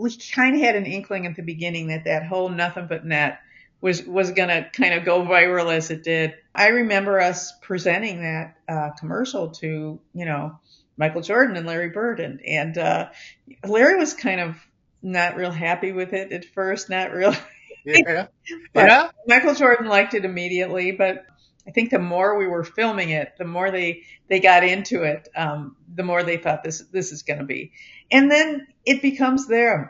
we kind of had an inkling at the beginning that whole nothing but net was going to kind of go viral as it did. I remember us presenting that commercial to, Michael Jordan and Larry Bird, and Larry was kind of not real happy with it at first, not real. Yeah. But Yeah. Michael Jordan liked it immediately, but I think the more we were filming it, the more they got into it, the more they thought this is going to be. And then it becomes theirs,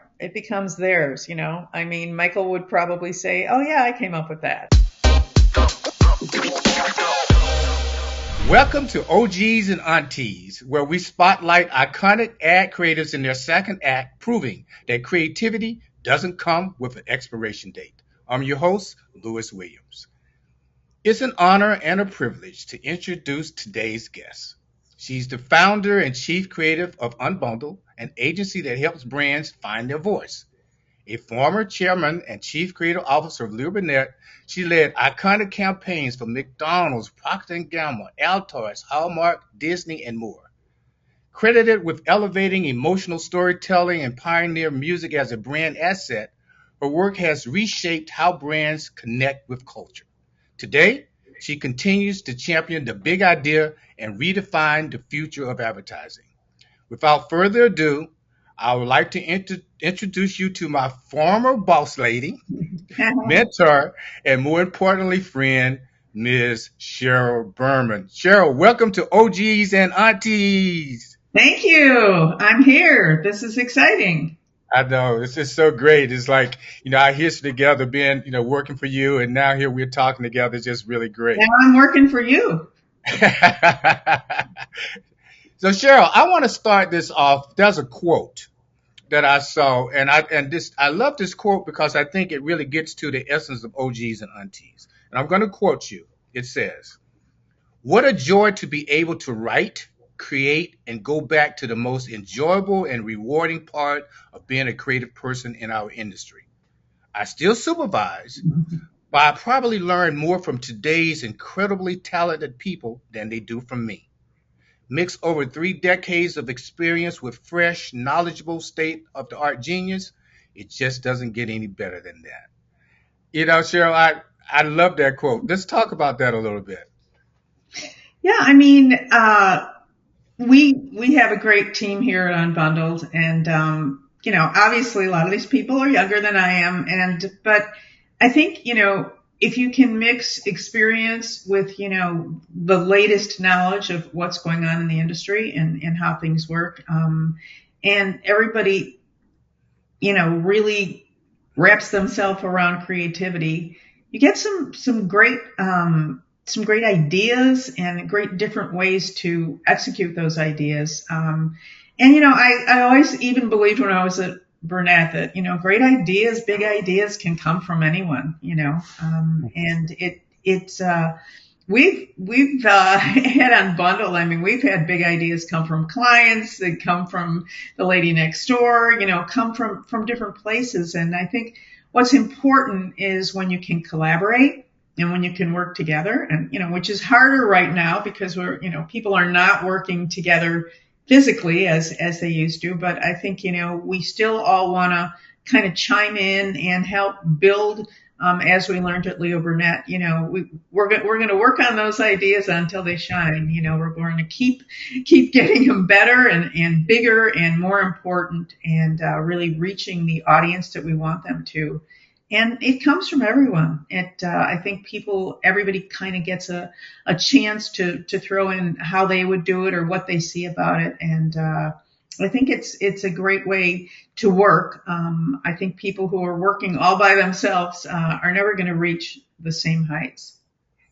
I mean, Michael would probably say, "Oh yeah, I came up with that." Welcome to OGs and Aunties, where we spotlight iconic ad creatives in their second act, proving that creativity doesn't come with an expiration date. I'm your host, Lewis Williams. It's an honor and a privilege to introduce today's guest. She's the founder and chief creative of Unbundled, an agency that helps brands find their voice. A former chairman and chief creative officer of Burnett, she led iconic campaigns for McDonald's, Procter & Gamble, Altoids, Hallmark, Disney, and more. Credited with elevating emotional storytelling and pioneering music as a brand asset, her work has reshaped how brands connect with culture. Today, she continues to champion the big idea and redefine the future of advertising. Without further ado, I would like to introduce you to my former boss lady, mentor, and more importantly, friend, Ms. Cheryl Berman. Cheryl, welcome to OGs and Aunties. Thank you. I'm here. This is exciting. I know, this is so great. It's like, our history together, being, working for you, and now here we're talking together. It's just really great. Now I'm working for you. So Cheryl, I want to start this off. There's a quote that I saw, and I love this quote because I think it really gets to the essence of OGs and Aunties. And I'm going to quote you. It says, "What a joy to be able to write, create, and go back to the most enjoyable and rewarding part of being a creative person in our industry. I still supervise, but I probably learn more from today's incredibly talented people than they do from me. Mix over 3 decades of experience with fresh, knowledgeable state-of-the-art genius, it just doesn't get any better than that." Cheryl, I love that quote. Let's talk about that a little bit. Yeah, I mean, we have a great team here at Unbundled, and obviously a lot of these people are younger than I am, but I think if you can mix experience with the latest knowledge of what's going on in the industry and how things work, and everybody really wraps themselves around creativity, you get some great ideas and great different ways to execute those ideas. I always even believed when I was at Burnett that, great ideas, big ideas can come from anyone, and we've had Unbundled. I mean, we've had big ideas come from clients that come from the lady next door, come from different places. And I think what's important is when you can collaborate and when you can work together, and which is harder right now because people are not working together physically as they used to. But I think we still all want to kind of chime in and help build. As we learned at Leo Burnett, we're going to work on those ideas until they shine. We're going to keep getting them better and bigger and more important, and really reaching the audience that we want them to. And it comes from everyone. I think everybody kind of gets a chance to throw in how they would do it or what they see about it. And I think it's a great way to work. I think people who are working all by themselves are never going to reach the same heights.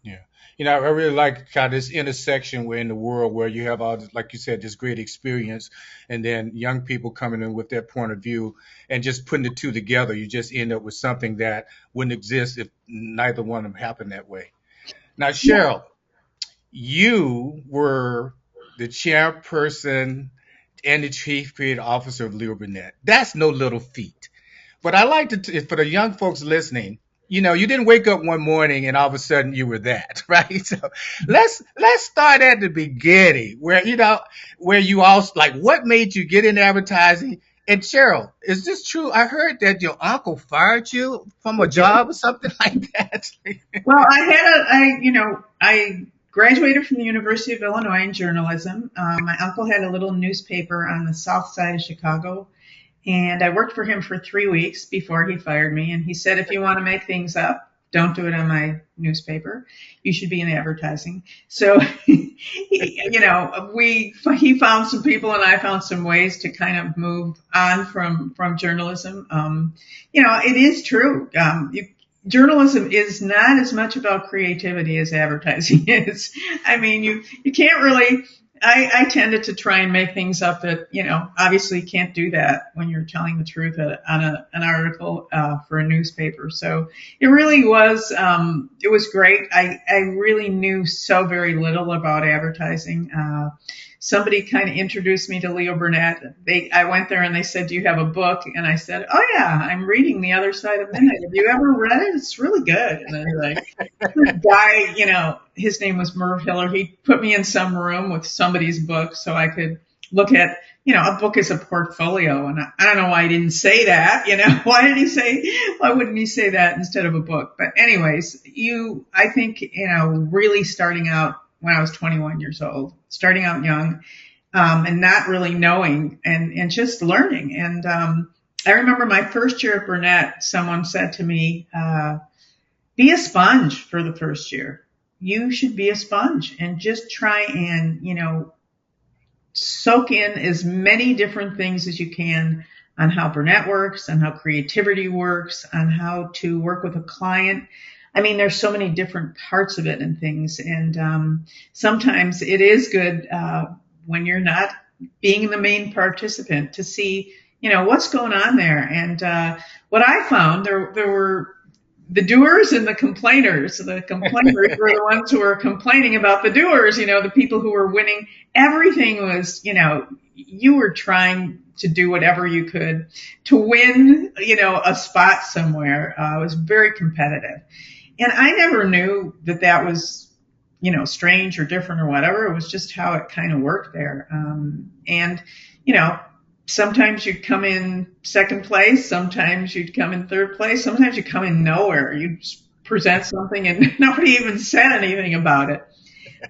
Yeah. I really like kind of this intersection where in the world where you have all this, like you said, this great experience, and then young people coming in with their point of view and just putting the two together. You just end up with something that wouldn't exist if neither one of them happened that way. Now, Cheryl, you were the chairperson and the chief creative officer of Leo Burnett. That's no little feat. But I like to, for the young folks listening, you didn't wake up one morning and all of a sudden you were that, right? So let's start at the beginning where you all, like, what made you get into advertising And Cheryl, is this true? I heard that your uncle fired you from a job or something like that. Well, I graduated from the University of Illinois in journalism. My uncle had a little newspaper on the south side of Chicago, and I worked for him for 3 weeks before he fired me. And he said, if you want to make things up, don't do it on my newspaper. You should be in advertising. So, he found some people and I found some ways to kind of move on from journalism. It is true. Journalism is not as much about creativity as advertising is. I mean, you can't really. I tended to try and make things up that, obviously you can't do that when you're telling the truth on an article for a newspaper. So it really was, it was great. I really knew so very little about advertising. Somebody kind of introduced me to Leo Burnett. I went there and they said, do you have a book? And I said, oh yeah, I'm reading The Other Side of Midnight. Have you ever read it? It's really good. And they're like, this guy, his name was Merv Hiller. He put me in some room with somebody's book so I could look at, a book is a portfolio. And I don't know why he didn't say that. Why wouldn't he say that instead of a book? But anyways, I think, really starting out when I was 21 years old, starting out young, and not really knowing and just learning. And I remember my first year at Burnett, someone said to me, be a sponge for the first year. You should be a sponge and just try and, soak in as many different things as you can on how Burnett works, on how creativity works, on how to work with a client. I mean, there's so many different parts of it and things. And sometimes it is good when you're not being the main participant to see, what's going on there. And what I found, there were the doers and the complainers. The complainers were the ones who were complaining about the doers, the people who were winning. Everything was, you were trying to do whatever you could to win, a spot somewhere. It was very competitive. And I never knew that was, strange or different or whatever. It was just how it kind of worked there. Sometimes you'd come in second place. Sometimes you'd come in third place. Sometimes you come in nowhere. You present something and nobody even said anything about it.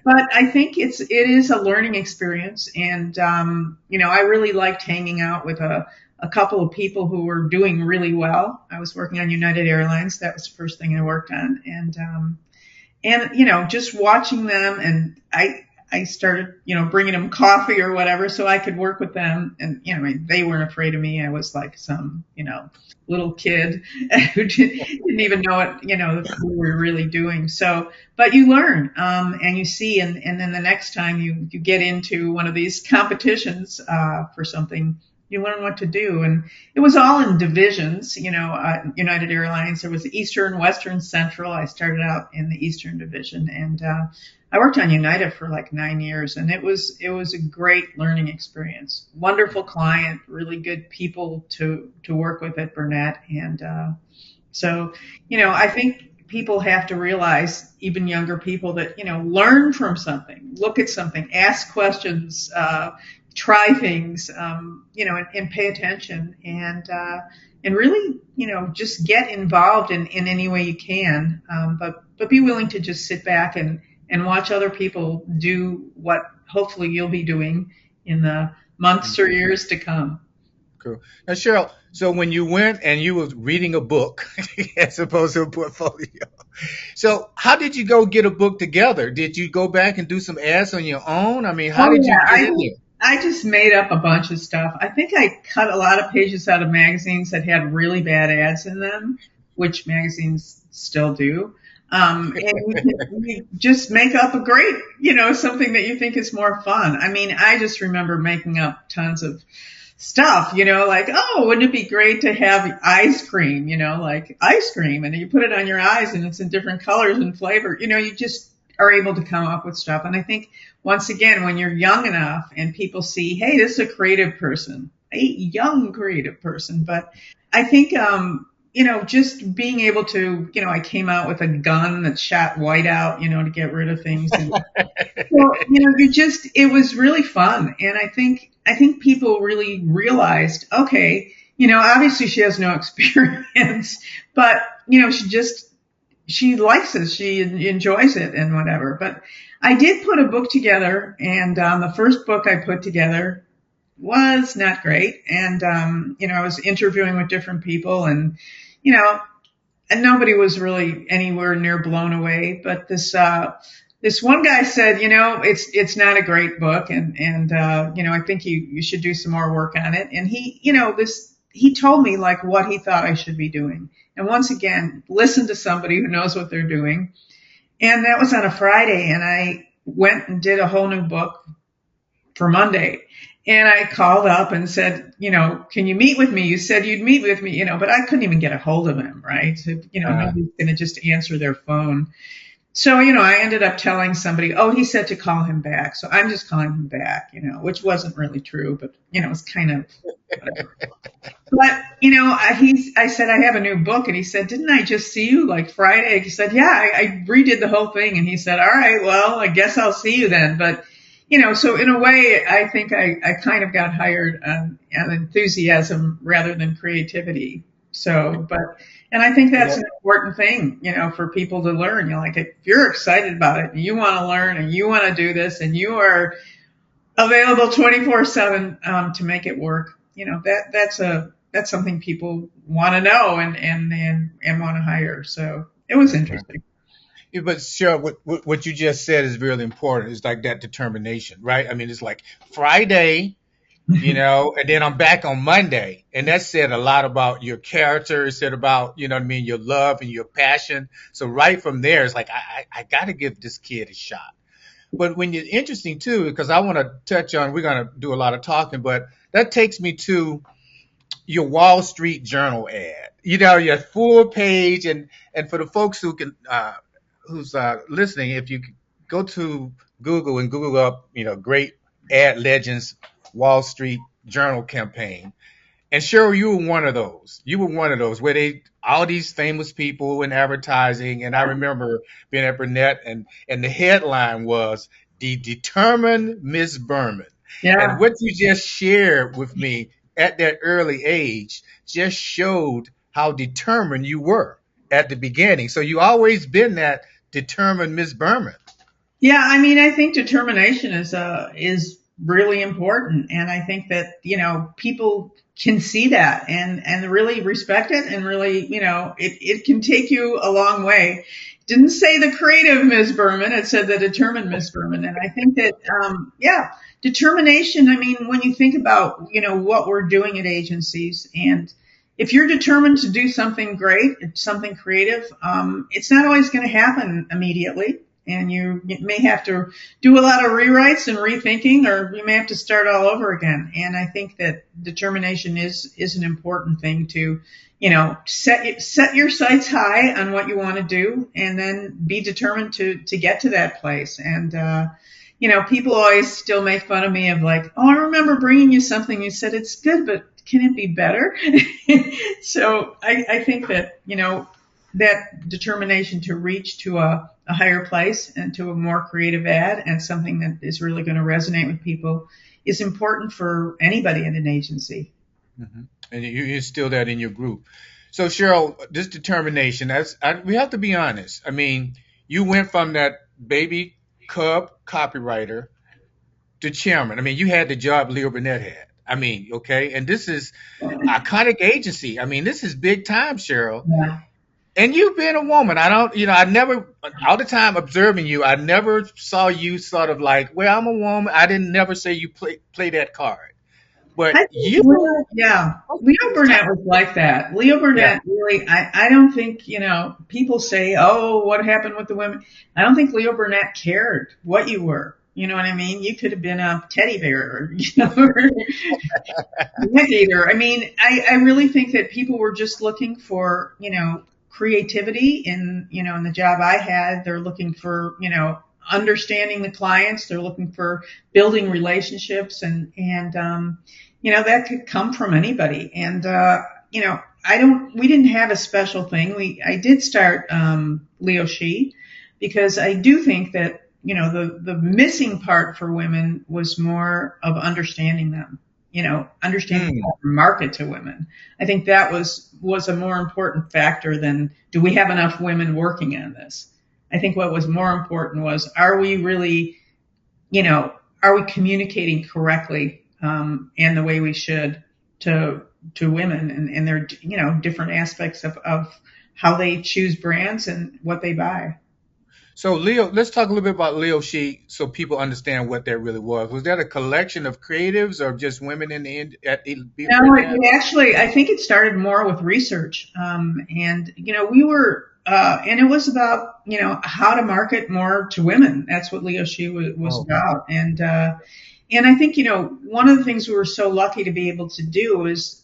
But I think it is a learning experience. And, I really liked hanging out with a couple of people who were doing really well. I was working on United Airlines. That was the first thing I worked on. And just watching them, and I started, bringing them coffee or whatever so I could work with them. And, they weren't afraid of me. I was like some, little kid who didn't even know what, we were really doing. So, but you learn, and you see, and then the next time you get into one of these competitions, for something, you learn what to do. And it was all in divisions, United Airlines. There was Eastern, Western, Central. I started out in the Eastern division, and I worked on United for like 9 years, and it was a great learning experience. Wonderful client, really good people to work with at Burnett. And so, I think people have to realize, even younger people, that, learn from something, look at something, ask questions, try things, and pay attention, and really, just get involved in any way you can, but be willing to just sit back and watch other people do what hopefully you'll be doing in the months or years to come. Cool. Now, Cheryl, so when you went and you was reading a book as opposed to a portfolio, so how did you go get a book together? Did you go back and do some ads on your own? I mean, how did you get in there? I just made up a bunch of stuff. I think I cut a lot of pages out of magazines that had really bad ads in them, which magazines still do. And you just make up a great, something that you think is more fun. I mean, I just remember making up tons of stuff, like, oh, wouldn't it be great to have ice cream, like ice cream, and you put it on your eyes and it's in different colors and flavor. You just are able to come up with stuff. And I think, once again, when you're young enough and people see, hey, this is a creative person, a young creative person. But I think, just being able to, I came out with a gun that shot white out, to get rid of things. And, it was really fun. And I think, I think people really realized, okay, obviously she has no experience, but she likes it, she enjoys it, and whatever. But I did put a book together, and the first book I put together was not great, and I was interviewing with different people, and you know, and nobody was really anywhere near blown away. But this one guy said, it's not a great book, and I think you should do some more work on it. And he told me like what he thought I should be doing. And once again, listen to somebody who knows what they're doing. And that was on a Friday, and I went and did a whole new book for Monday. And I called up and said, can you meet with me? You said you'd meet with me, but I couldn't even get a hold of him, right? So, nobody's going to just answer their phone. So, I ended up telling somebody, oh, he said to call him back. So I'm just calling him back, which wasn't really true, but, it's kind of whatever. But, I said, I have a new book. And he said, didn't I just see you like Friday? He said, yeah, I redid the whole thing. And he said, all right, well, I guess I'll see you then. But, so in a way, I think I kind of got hired on enthusiasm rather than creativity. So, and I think that's an important thing, for people to learn. Like if you're excited about it and you want to learn and you want to do this and you are available 24/7 to make it work, that's something people want to know and want to hire. So it was interesting. Yeah, but Cheryl, what you just said is really important. It's like that determination, right? I mean, it's like Friday, and then I'm back on Monday. And that said a lot about your character. It said about, your love and your passion. So right from there, it's like, I got to give this kid a shot. But when you're interesting too, because I want to touch on, we're going to do a lot of talking, but that takes me to your Wall Street Journal ad, your full page. And for the folks who can, who's listening, if you go to Google and Google up, great ad legends Wall Street Journal campaign. And Cheryl, you were one of those. You were one of those where all these famous people in advertising. And I remember being at Burnett and the headline was The Determined Miss Berman. Yeah. And what you just shared with me at that early age just showed how determined you were at the beginning. So you always been that determined Miss Berman. Yeah, I mean, I think determination is really important, and I think that people can see that and really respect it, and really it can take you a long way. Didn't say the creative Miss Berman, it said the determined Miss Berman, and I think that determination. I mean, when you think about what we're doing at agencies, and if you're determined to do something great, something creative, it's not always going to happen immediately. And you may have to do a lot of rewrites and rethinking, or you may have to start all over again. And I think that determination is an important thing to, set your sights high on what you want to do, and then be determined to get to that place. And, people always still make fun of me of like, oh, I remember bringing you something. You said it's good, but can it be better? So I think that, that determination to reach to a higher place and to a more creative ad and something that is really going to resonate with people is important for anybody in an agency. Mm-hmm. And you instill that in your group. So Cheryl, this determination, we have to be honest. I mean, you went from that baby cub copywriter to chairman. I mean, you had the job Leo Burnett had. I mean, okay. And this is iconic agency. I mean, this is big time, Cheryl. Yeah. And you've been a woman. I never, all the time observing you, I never saw you sort of like, well, I'm a woman. I didn't never say you play that card. But Leo Burnett was like that. Leo Burnett really, I don't think, people say, oh, what happened with the women? I don't think Leo Burnett cared what you were. You know what I mean? You could have been a teddy bear, or eater. I mean, I really think that people were just looking for, creativity in the job I had. They're looking for, understanding the clients. They're looking for building relationships, and that could come from anybody. And, we didn't have a special thing. I did start, Leo She, because I do think that, the missing part for women was more of understanding them, understanding how to market to women. I think that was a more important factor than do we have enough women working on this? I think what was more important was, are we really, are we communicating correctly, and the way we should to women and their, different aspects of how they choose brands and what they buy. So Leo, let's talk a little bit about Leo She so people understand what that really was. Was that a collection of creatives or just women in the end at No, it actually, I think it started more with research. And, we were, and it was about, how to market more to women. That's what Leo She was about. And I think, one of the things we were so lucky to be able to do is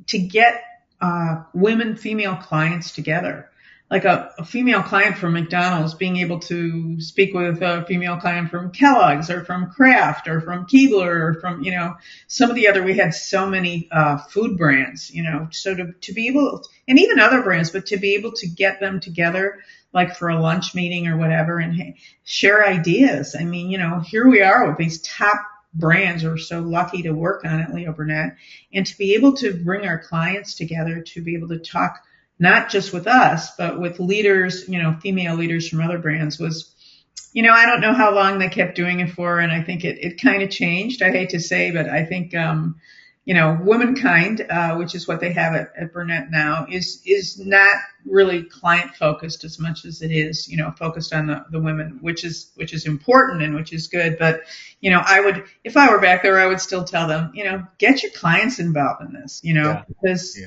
to get female clients together. Like a female client from McDonald's being able to speak with a female client from Kellogg's or from Kraft or from Keebler or from, some of the other, we had so many food brands, so to be able, and even other brands, but to be able to get them together, like for a lunch meeting or whatever, and share ideas. I mean, here we are with these top brands. We're so lucky to work on at Leo Burnett, and to be able to bring our clients together, to be able to talk not just with us, but with leaders, female leaders from other brands was, I don't know how long they kept doing it for. And I think it kind of changed. I hate to say, but I think, Womankind, which is what they have at Burnett now, is not really client focused as much as it is, focused on the women, which is important and which is good. But, if I were back there, I would still tell them, get your clients involved in this, because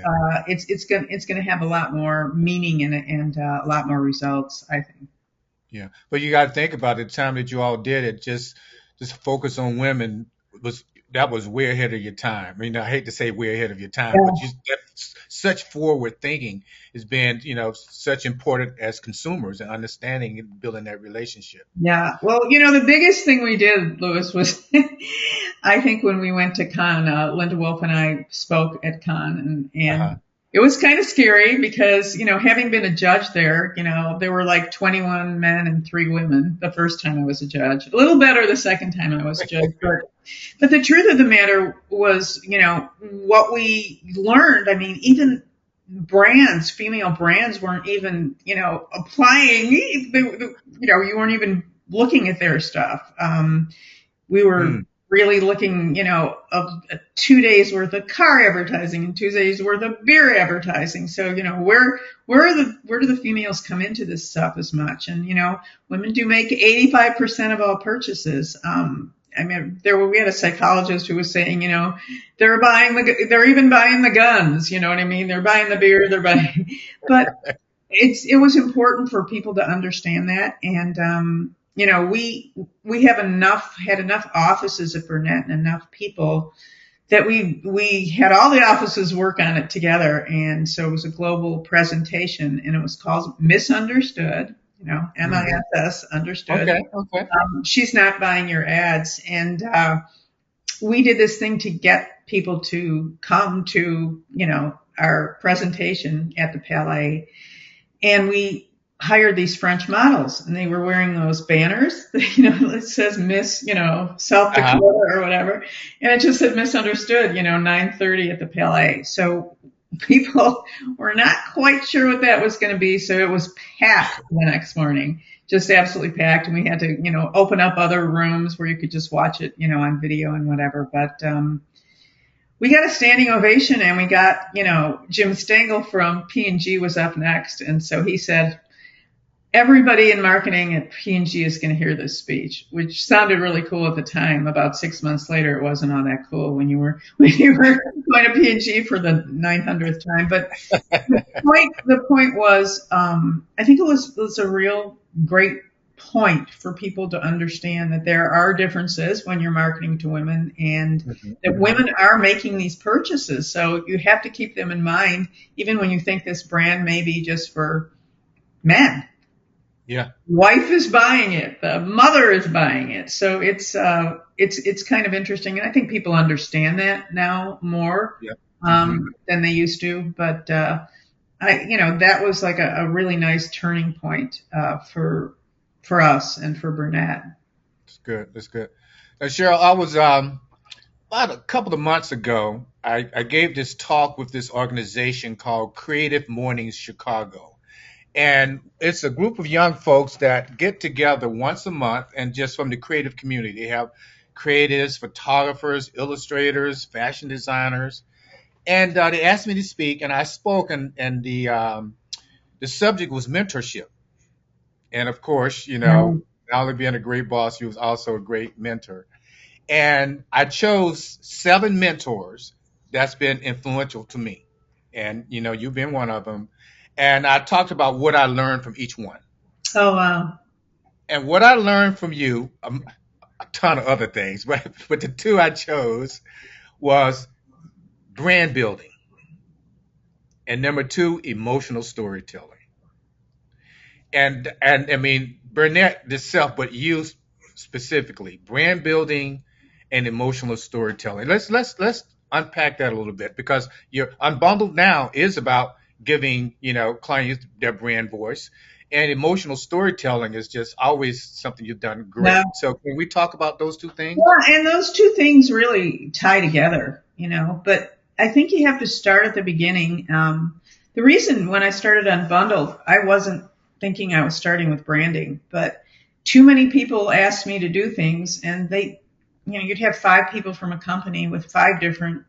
it's going to have a lot more meaning in it and a lot more results, I think. Yeah, but you got to think about it. The time that you all did it, just focus on women that was way ahead of your time. I mean, I hate to say way ahead of your time, but such forward thinking has been, such important as consumers and understanding and building that relationship. Yeah. Well, the biggest thing we did, Louis, was I think when we went to Cannes, Linda Wolf and I spoke at Cannes, and it was kind of scary because, having been a judge there, there were like 21 men and 3 women the first time I was a judge. A little better the second time I was a judge. But the truth of the matter was, what we learned, I mean, even brands, female brands weren't even, applying, you weren't even looking at their stuff. We were really looking, of 2 days worth of car advertising and 2 days worth of beer advertising. So, where do the females come into this stuff as much? And, women do make 85% of all purchases. I mean, we had a psychologist who was saying, they're even buying the guns, you know what I mean? They're buying the beer, but it was important for people to understand that. And, we had enough offices at Burnett and enough people that we had all the offices work on it together. And so it was a global presentation, and it was called Misunderstood, MISS, understood. Okay. She's not buying your ads. And we did this thing to get people to come to, our presentation at the Palais. And we hired these French models, and they were wearing those banners, it says Miss, South Dakota or whatever. And it just said Misunderstood, 9:30 at the Palais. So people were not quite sure what that was going to be. So it was packed the next morning, just absolutely packed. And we had to, open up other rooms where you could just watch it, on video and whatever. But, we got a standing ovation, and we got, Jim Stengel from P&G was up next. And so he said, everybody in marketing at P&G is going to hear this speech, which sounded really cool at the time. About 6 months later, it wasn't all that cool when you were going to P&G for the 900th time. But the point was, I think it was a real great point for people to understand that there are differences when you're marketing to women, and that women are making these purchases. So you have to keep them in mind, even when you think this brand may be just for men. Yeah. Wife is buying it. The mother is buying it. So it's kind of interesting. And I think people understand that now more than they used to. But that was like a really nice turning point for for us and for Burnett. That's good. That's good. Now, Cheryl, I was about a couple of months ago. I gave this talk with this organization called Creative Mornings Chicago. And it's a group of young folks that get together once a month and just from the creative community. They have creatives, photographers, illustrators, fashion designers. And they asked me to speak, and I spoke, and the subject was mentorship. And of course, Right. not only being a great boss, he was also a great mentor. And I chose 7 mentors that's been influential to me. And you've been one of them. And I talked about what I learned from each one. Oh, wow. And what I learned from you, a ton of other things, but the 2 I chose was brand building, and number 2, emotional storytelling. And I mean Burnett itself, but you specifically, brand building and emotional storytelling. Let's unpack that a little bit, because your Unbundled now is about giving clients their brand voice, and emotional storytelling is just always something you've done great. Yeah. So can we talk about those 2 things? Yeah, and those two things really tie together, but I think you have to start at the beginning. The reason when I started Unbundled, I wasn't thinking I was starting with branding, but too many people asked me to do things, and you'd have 5 people from a company with 5 different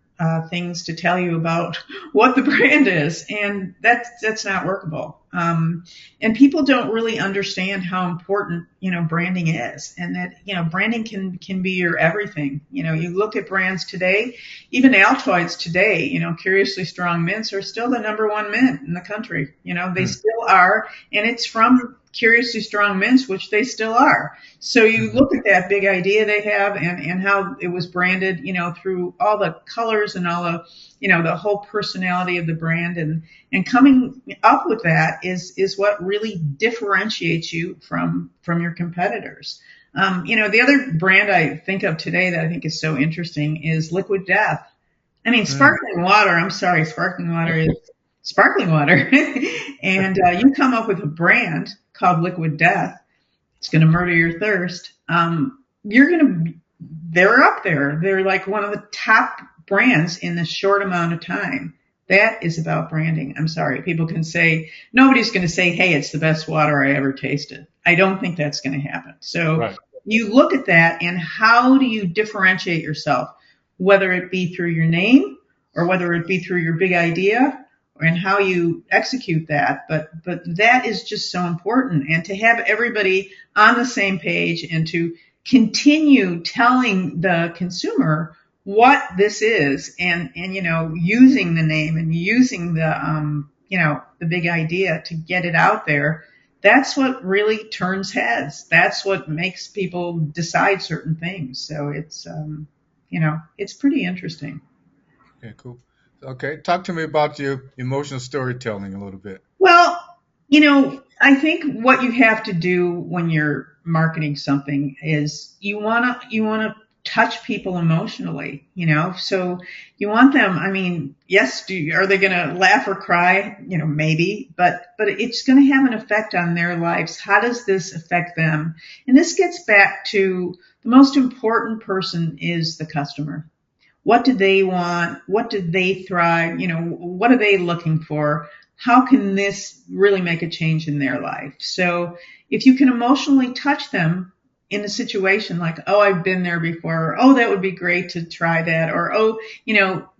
things to tell you about what the brand is, and that's not workable. And people don't really understand how important branding is, and that branding can be your everything. You look at brands today, even Altoids today. Curiously Strong mints are still the #1 mint in the country. They still are, and it's from Curiously Strong mints, which they still are. So you look at that big idea they have, and how it was branded, through all the colors and all the, the whole personality of the brand, and coming up with that is what really differentiates you from your competitors. The other brand I think of today that I think is so interesting is Liquid Death. I mean, sparkling water. I'm sorry, sparkling water is sparkling water. And you come up with a brand called Liquid Death. It's going to murder your thirst. They're up there. They're like one of the top brands in this short amount of time. That is about branding. I'm sorry. People can say, nobody's going to say, hey, it's the best water I ever tasted. I don't think that's going to happen. So Right. you look at that, and how do you differentiate yourself, whether it be through your name or whether it be through your big idea, and how you execute that. But that is just so important. And to have everybody on the same page, and to continue telling the consumer what this is, and using the name, and using the big idea to get it out there. That's what really turns heads. That's what makes people decide certain things. So it's pretty interesting. Okay, cool. Okay, talk to me about your emotional storytelling a little bit. Well, I think what you have to do when you're marketing something is you wanna touch people emotionally. So you want them. I mean, yes, are they going to laugh or cry? Maybe, but it's going to have an effect on their lives. How does this affect them? And this gets back to the most important person is the customer. What do they want? What do they thrive? What are they looking for? How can this really make a change in their life? So if you can emotionally touch them in a situation like, oh, I've been there before, or, oh, that would be great to try that, or, oh,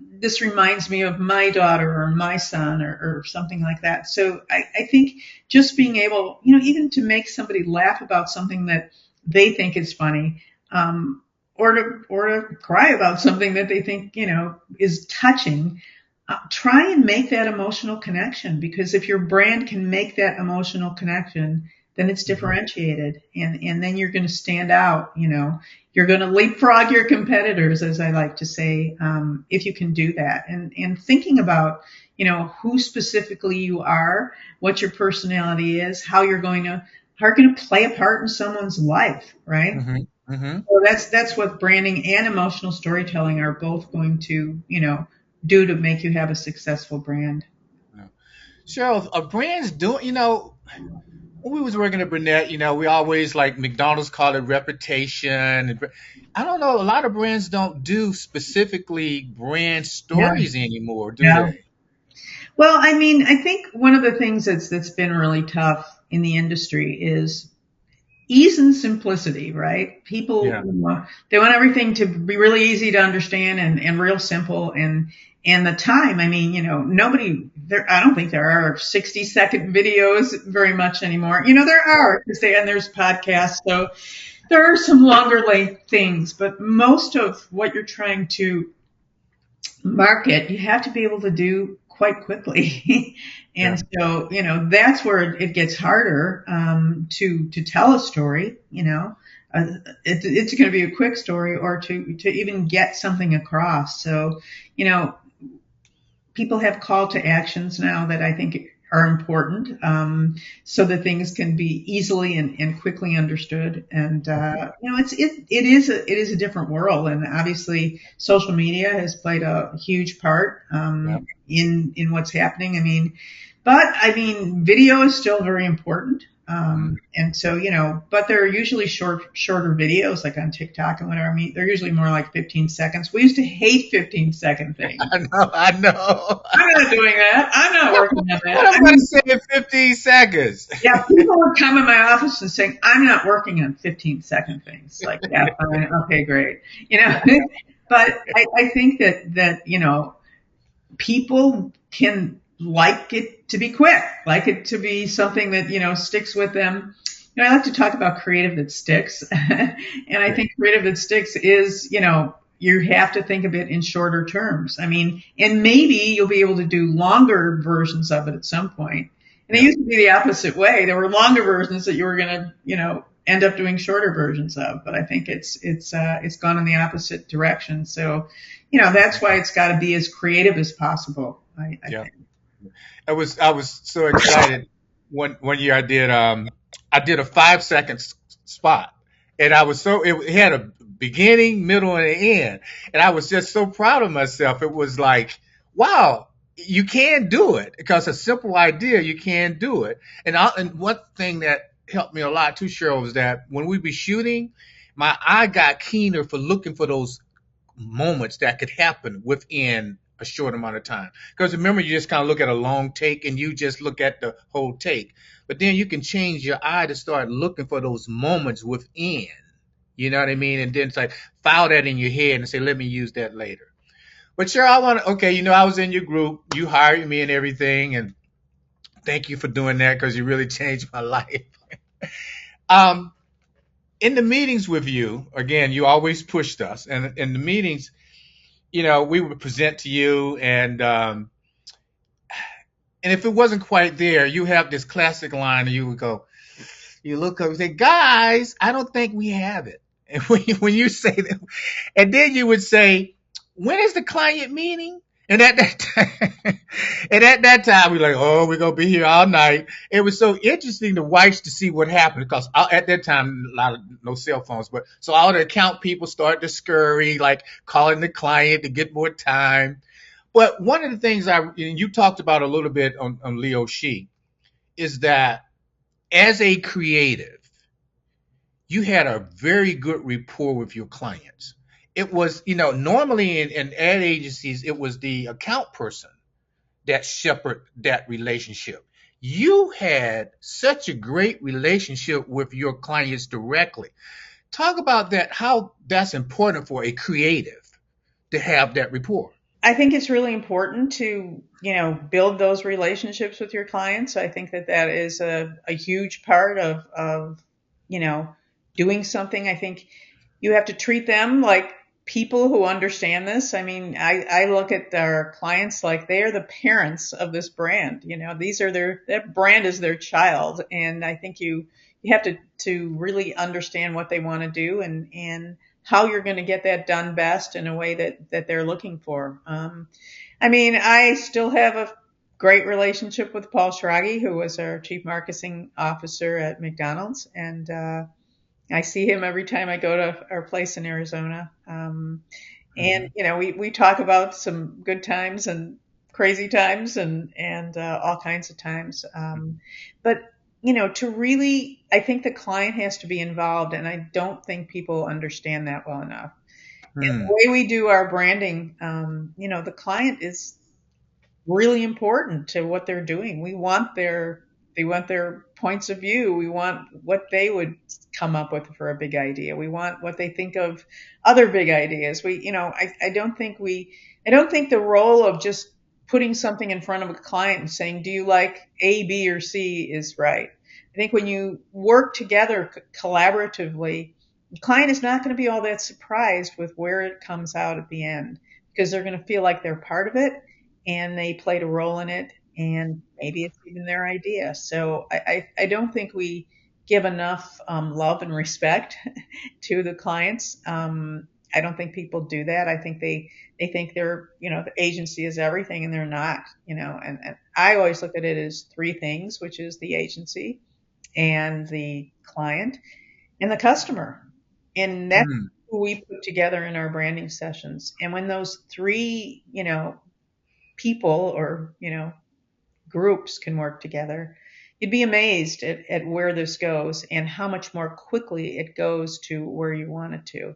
this reminds me of my daughter or my son, or something like that. So I think just being able, even to make somebody laugh about something that they think is funny, or to cry about something that they think, is touching. Try and make that emotional connection, because if your brand can make that emotional connection, then it's differentiated, and then you're going to stand out. You're going to leapfrog your competitors, as I like to say, if you can do that. And thinking about, who specifically you are, what your personality is, how you're going to play a part in someone's life, right? Mm-hmm. Mm-hmm. So that's what branding and emotional storytelling are both going to, do to make you have a successful brand. Yeah. Cheryl, brands doing, When we was working at Burnett, we always like McDonald's call it reputation. I don't know, a lot of brands don't do specifically brand Yeah. stories anymore, do Yeah. they? Well, I mean, I think one of the things that's been really tough in the industry is ease and simplicity, right? People, Yeah, they want everything to be really easy to understand and real simple and the time. I mean, nobody there. I don't think there are 60-second videos very much anymore. There are because and there's podcasts, so there are some longer length things, but most of what you're trying to market, you have to be able to do quite quickly. yeah, And so, that's where it gets harder to tell a story. It's going to be a quick story or to even get something across. So, you know, people have call to actions now that I think are important, so that things can be easily and quickly understood. And it is a different world, and obviously social media has played a huge part yeah. in what's happening. But video is still very important. Mhm. And so, but they're usually shorter videos like on TikTok and whatever. I mean, they're usually more like 15 seconds. We used to hate 15-second things. I know, I know. I'm not doing that. I'm not working on What that. am I going to say in 15 seconds? Yeah, people would come in my office and say, I'm not working on 15-second things. Like, yeah, fine. Okay, great. You know, but I think that people can like it to be quick, like it to be something that, sticks with them. I like to talk about creative that sticks. And I Yeah, think creative that sticks is, you have to think of it in shorter terms. I mean, and maybe you'll be able to do longer versions of it at some point. And it yeah, used to be the opposite way. There were longer versions that you were going to, end up doing shorter versions of. But I think it's gone in the opposite direction. So, that's why it's got to be as creative as possible. I yeah. think. I was so excited one year I did a 5 second spot, and I was it had a beginning, middle, and an end, and I was just so proud of myself. It was like, wow, you can do it because a simple idea, you can do it. And one thing that helped me a lot too, Cheryl, was that when we be shooting, my eye got keener for looking for those moments that could happen within a short amount of time. Because remember, you just kind of look at a long take and you just look at the whole take. But then you can change your eye to start looking for those moments within. You know what I mean? And then it's like file that in your head and say, let me use that later. But sure, okay, I was in your group. You hired me and everything. And thank you for doing that because you really changed my life. Um, in the meetings with you, again, you always pushed us. And in the meetings, we would present to you, and if it wasn't quite there, you have this classic line, and you would go, you look up and say, "Guys, I don't think we have it." And when you say that, and then you would say, "When is the client meeting?" And at that time, and at that time, we're like, "Oh, we're gonna be here all night." It was so interesting to watch to see what happened because at that time, a lot of no cell phones, but so all the account people started to scurry, like calling the client to get more time. But one of the things and you talked about a little bit on Leo She is that as a creative, you had a very good rapport with your clients. It was, normally in ad agencies, it was the account person that shepherded that relationship. You had such a great relationship with your clients directly. Talk about that, how that's important for a creative to have that rapport. I think it's really important to, build those relationships with your clients. I think that is a huge part of, you know, doing something. I think you have to treat them like people who understand this. I mean, I look at our clients like they are the parents of this brand. That brand is their child. And I think you have to really understand what they want to do and how you're going to get that done best in a way that they're looking for. I still have a great relationship with Paul Schrage, who was our chief marketing officer at McDonald's, and I see him every time I go to our place in Arizona. And Mhm. we talk about some good times and crazy times and all kinds of times. But to really, I think the client has to be involved, and I don't think people understand that well enough. And the Hmm. way we do our branding, the client is really important to what they're doing. We want their points of view. We want what they would come up with for a big idea. We want what they think of other big ideas. I don't think the role of just putting something in front of a client and saying, "Do you like A, B, or C?" is right. I think when you work together collaboratively, the client is not going to be all that surprised with where it comes out at the end because they're going to feel like they're part of it and they played a role in it, and maybe it's even their idea. So I don't think we give enough love and respect to the clients. I don't think people do that. I think they think the agency is everything, and they're not. And I always look at it as three things, which is the agency and the client and the customer, and that's Hmm. who we put together in our branding sessions. And when those three, people or groups can work together, you'd be amazed at where this goes and how much more quickly it goes to where you want it to.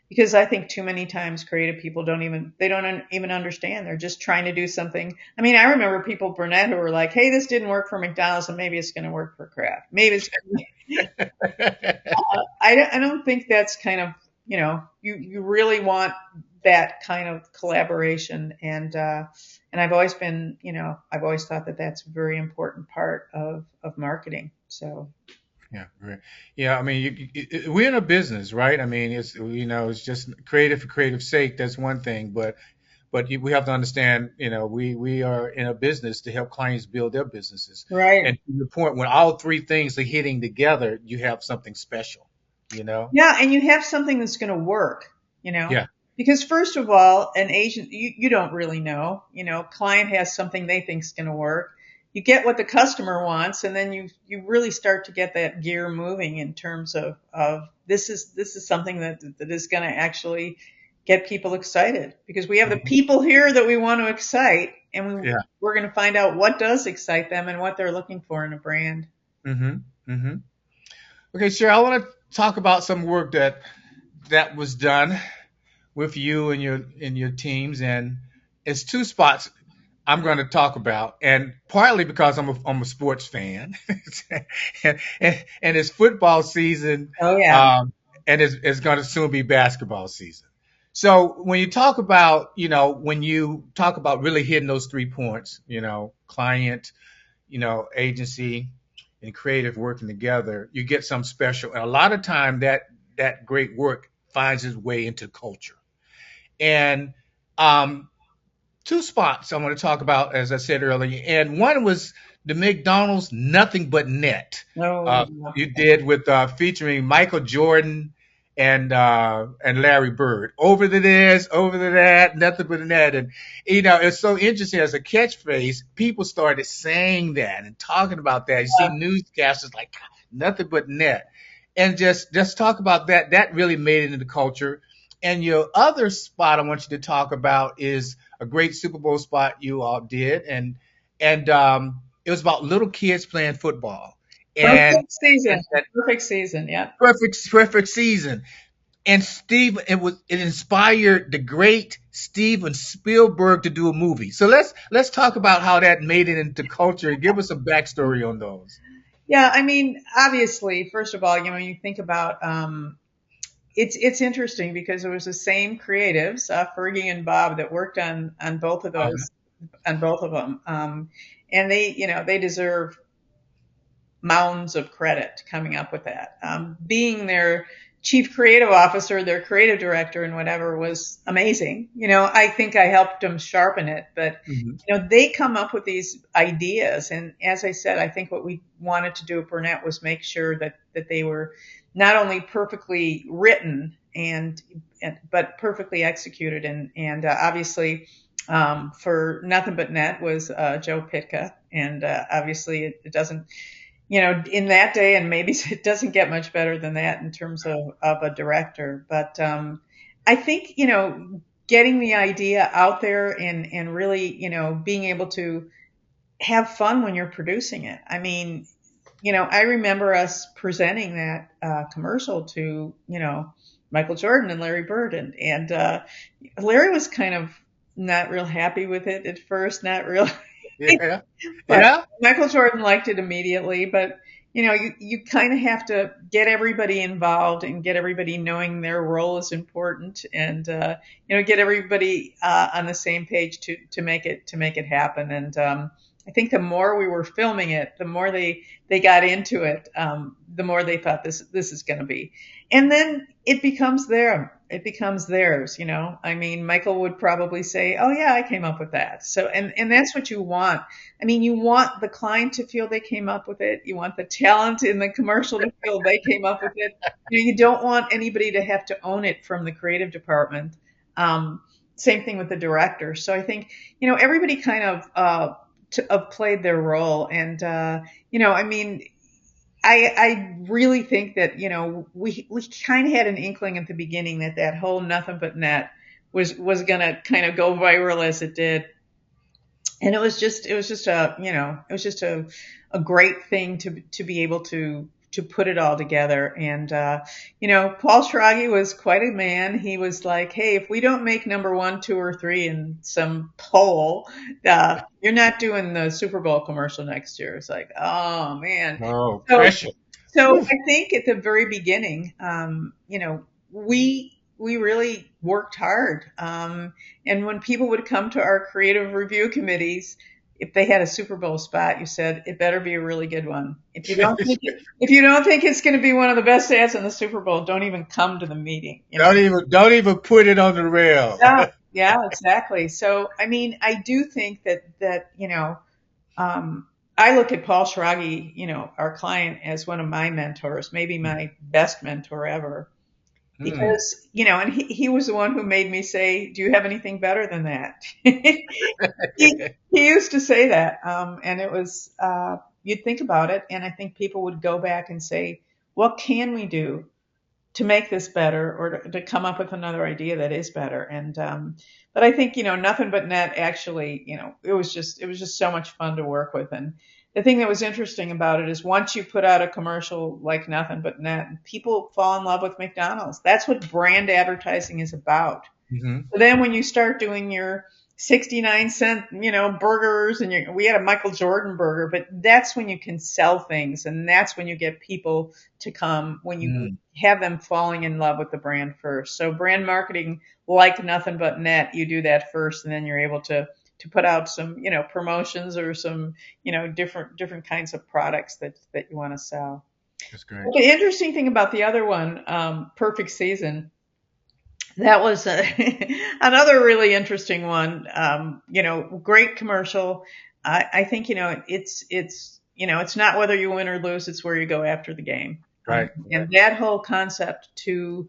Because I think too many times creative people don't even understand. They're just trying to do something. I mean, I remember people, Burnett, who were like, "Hey, this didn't work for McDonald's, and maybe it's going to work for Kraft. Maybe it's." I don't think that's kind of, you really want that kind of collaboration. And I've always thought that that's a very important part of marketing. So, Yeah, right. Yeah, I mean, we're in a business, right? I mean, it's just creative for creative sake. That's one thing, but we have to understand, we are in a business to help clients build their businesses. right. And to your point, when all three things are hitting together, you have something special, you know? Yeah, and you have something that's going to work, you know, Yeah. because first of all, an agent, you don't really know, client has something they think is going to work. You get what the customer wants, and then you really start to get that gear moving in terms of this is something that is going to actually get people excited because we have the Mhm. people here that we want to excite, and Yeah. we're going to find out what does excite them and what they're looking for in a brand. Hmm. Hmm. Okay, Cheryl, I want to talk about some work that was done with you and your teams, and it's two spots I'm going to talk about, and partly because I'm a sports fan, and it's football season, Oh yeah. um, and it's going to soon be basketball season. So when you talk about really hitting those 3 points, client, agency, and creative working together, you get something special, and a lot of time that great work finds its way into culture. And um, two spots I want to talk about, as I said earlier, and one was the McDonald's Nothing But Net. Oh Uh, yeah. you did with featuring Michael Jordan and Larry Bird. Over the this, over the that, nothing but a net, and it's so interesting as a catchphrase. People started saying that and talking about that. You see newscasters like nothing but net, and just talk about that. That really made it into culture. And your other spot I want you to talk about is a great Super Bowl spot you all did, and it was about little kids playing football, and Perfect season. that Perfect season. Yeah. perfect season. And it inspired the great Steven Spielberg to do a movie. So let's talk about how that made it into culture. Give us a backstory on those. Yeah. I mean, obviously, first of all, you think about it's interesting because it was the same creatives, Fergie and Bob, that worked on both of Uh-huh. those, on both of them, and they deserve mounds of credit coming up with that. Being their chief creative officer, their creative director, and whatever was amazing. I think I helped them sharpen it, but Mhm. they come up with these ideas. And as I said, I think what we wanted to do at Burnett was make sure that they were not only perfectly written but perfectly executed. And obviously, for Nothing But Net was Joe Pitka, and obviously it doesn't, in that day, and maybe it doesn't get much better than that in terms of a director. But I think, getting the idea out there and really, being able to have fun when you're producing it. I mean, I remember us presenting that commercial to, Michael Jordan and Larry Bird, and Larry was kind of not real happy with it at first, not real. Yeah. But Yeah. Michael Jordan liked it immediately. But you kind of have to get everybody involved and get everybody knowing their role is important, and get everybody on the same page to make it happen. And I think the more we were filming it, the more they got into it, the more they thought this is going to be, and then it becomes their. It becomes theirs, I mean, Michael would probably say, "Oh yeah, I came up with that." So, and that's what you want. I mean, you want the client to feel they came up with it. You want the talent in the commercial to feel they came up with it. You don't want anybody to have to own it from the creative department. Same thing with the director. So I think, everybody kind of played their role. And, I mean, I really think that, we kind of had an inkling at the beginning that whole nothing but net was going to kind of go viral as it did. And it was just a great thing to be able to put it all together. And, Paul Schrage was quite a man. He was like, "Hey, if we don't make number 1, 2, or 3 in some poll, you're not doing the Super Bowl commercial next year." It's like, oh man. Oh, So, pressure. so Whew. I think at the very beginning, we really worked hard. And when people would come to our creative review committees, if they had a Super Bowl spot, you said it better be a really good one. If you don't think it's going to be one of the best ads in the Super Bowl, don't even come to the meeting. Don't even put it on the rail. Yeah, exactly. So I mean, I do think that I look at Paul Schrage, our client, as one of my mentors, maybe my best mentor ever. Hmm. Because, and he was the one who made me say, "Do you have anything better than that?" He used to say that. And it was, you'd think about it, and I think people would go back and say, "What can we do to make this better, or to come up with another idea that is better?" And, but I think, nothing but net actually, it was just so much fun to work with. And the thing that was interesting about it is once you put out a commercial like nothing but net, people fall in love with McDonald's. That's what brand advertising is about. Hmm. So then when you start doing your 69-cent, burgers, and we had a Michael Jordan burger, but that's when you can sell things, and that's when you get people to come, when you Mm. have them falling in love with the brand first. So brand marketing, like nothing but net, you do that first, and then you're able to put out some, promotions, or some, different kinds of products that you want to sell. That's great. But the interesting thing about the other one, Perfect Season, that was another really interesting one. Great commercial. I think, it's not whether you win or lose, it's where you go after the game. Right. And that whole concept to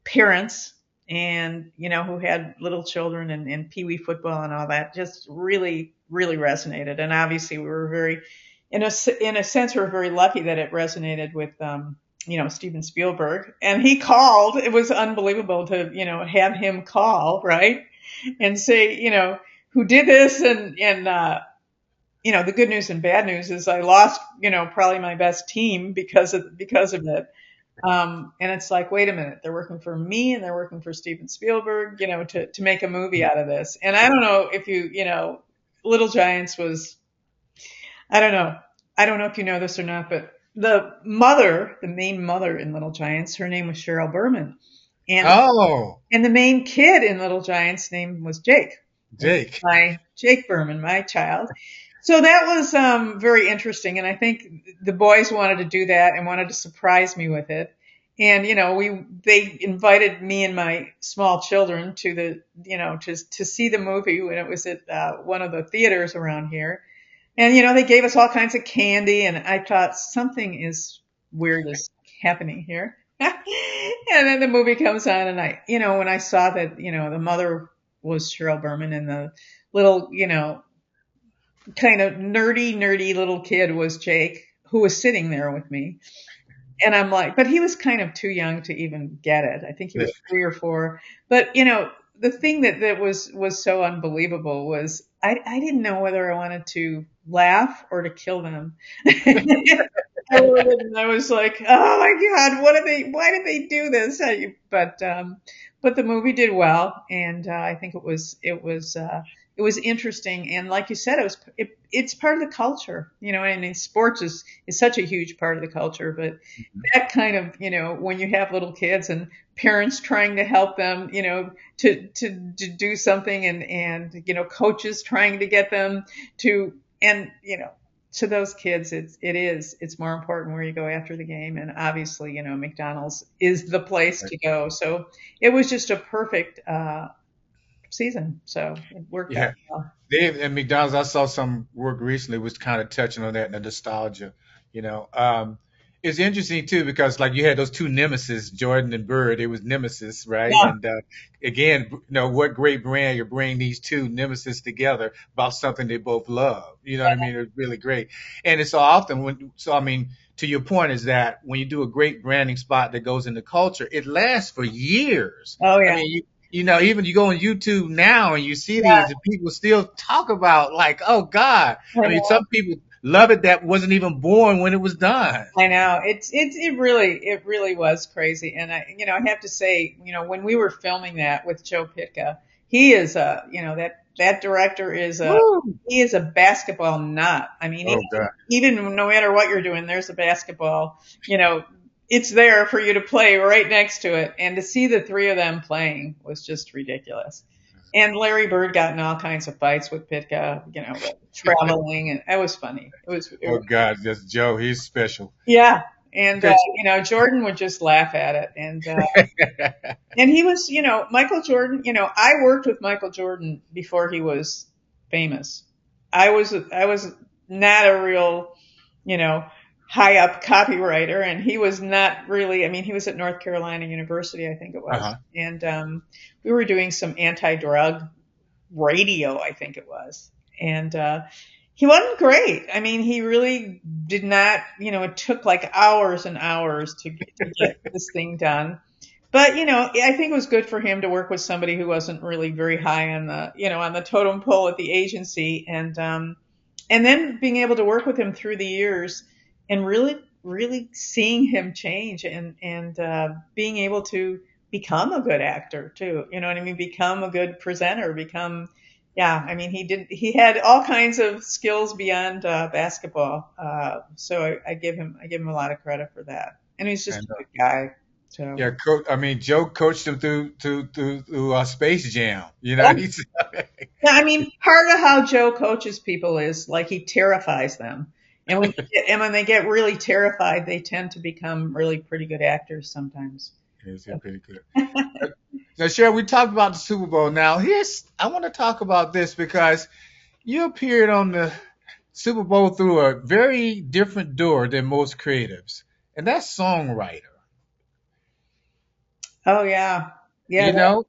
parents, and, who had little children, and peewee football and all that, just really, really resonated. And obviously we were very, in a sense, we're very lucky that it resonated with, Steven Spielberg, and he called. It was unbelievable to, have him call, right, and say, who did this, and the good news and bad news is I lost, probably my best team because of it. And it's like, wait a minute, they're working for me and they're working for Steven Spielberg, to make a movie out of this. And I don't know if Little Giants was, I don't know. I don't know if you know this or not, but the main mother in Little Giants, her name was Cheryl Berman. And Oh, and the main kid in Little Giants' name was Jake. Jake. My Jake Berman, my child. So that was very interesting, and I think the boys wanted to do that and wanted to surprise me with it. And they invited me and my small children to to see the movie when it was at one of the theaters around here. And they gave us all kinds of candy, and I thought something is weird is happening here. And then the movie comes on, and when I saw that, the mother was Cheryl Berman, and the little, kind of nerdy little kid was Jake, who was sitting there with me. And I'm like, but he was kind of too young to even get it. I think he was 3 or 4. But the thing that was so unbelievable was I didn't know whether I wanted to laugh or to kill them. I really didn't. I was like, oh my God, what are they? Why did they do this? But the movie did well, and I think it was interesting. And like you said, it's part of the culture. I mean, sports is such a huge part of the culture. But that kind of, when you have little kids and parents trying to help them, to do something, and coaches trying to get them to, and to those kids, it's more important where you go after the game, and obviously, McDonald's is the place to go. So it was just a perfect season, so it worked out Yeah. well. Dave and McDonald's, I saw some work recently was kind of touching on that and the nostalgia. You know, it's interesting too because like you had those two nemesis, Jordan and Bird. It was nemesis, right? Yeah, And again, what great brand you bring these two nemesis together about something they both love. You know what I mean? It's really great. And it's so often I mean, to your point is that when you do a great branding spot that goes into culture, it lasts for years. oh I yeah, mean, even you go on YouTube now and you see yeah, these, and people still talk about like, oh God. I I mean, know. some people love it that wasn't even born when it was done. I know it really was crazy, and I have to say, when we were filming that with Joe Pitka, he is that director is a Woo! he is a basketball nut. I mean, Oh God. even no matter what you're doing, there's a basketball, it's there for you to play right next to it, and to see the three of them playing was just ridiculous. And Larry Bird got in all kinds of fights with Pitka, traveling, and it was funny. Oh God, just Joe, he's special. Yeah, and Because Jordan would just laugh at it, and he was, Michael Jordan. I worked with Michael Jordan before he was famous. I was not a real, you know, high up copywriter, and he was not really. I mean, he was at North Carolina University, I think it was, uh-huh. and we were doing some anti-drug radio, I think it was, and he wasn't great. I mean, he really did not. It took like hours and hours to get this thing done. But I think it was good for him to work with somebody who wasn't really very high on the totem pole at the agency, and then being able to work with him through the years, and really really seeing him change, and being able to become a good actor too. You know what I mean? Become a good presenter. Become Yeah. I mean, he had all kinds of skills beyond basketball. So I give him a lot of credit for that, and he's just And a good guy. So. yeah, I mean, Joe coached him through Space Jam. You know, Yeah. he's Yeah, I mean, part of how Joe coaches people is like he terrifies them. And when they get really terrified, they tend to become really pretty good actors sometimes. he's pretty good. Now, Cheryl, we talked about the Super Bowl. Now, I want to talk about this because you appeared on the Super Bowl through a very different door than most creatives, and that's songwriter. Oh yeah, yeah, You know,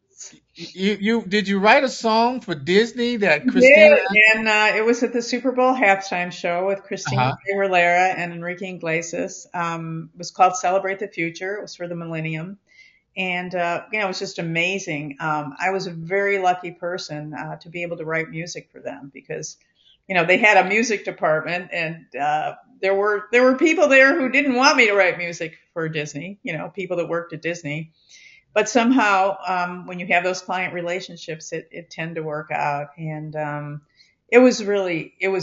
you did you write a song for Disney that Christina? yeah. And it was at the Super Bowl halftime show with Christina Uh-huh. Aguilera and Enrique Iglesias. It was called "Celebrate the Future." It was for the Millennium, and it was just amazing. I was a very lucky person to be able to write music for them, because they had a music department, and there were people there who didn't want me to write music for Disney. People that worked at Disney, but somehow when you have those client relationships, it tend to work out. And it was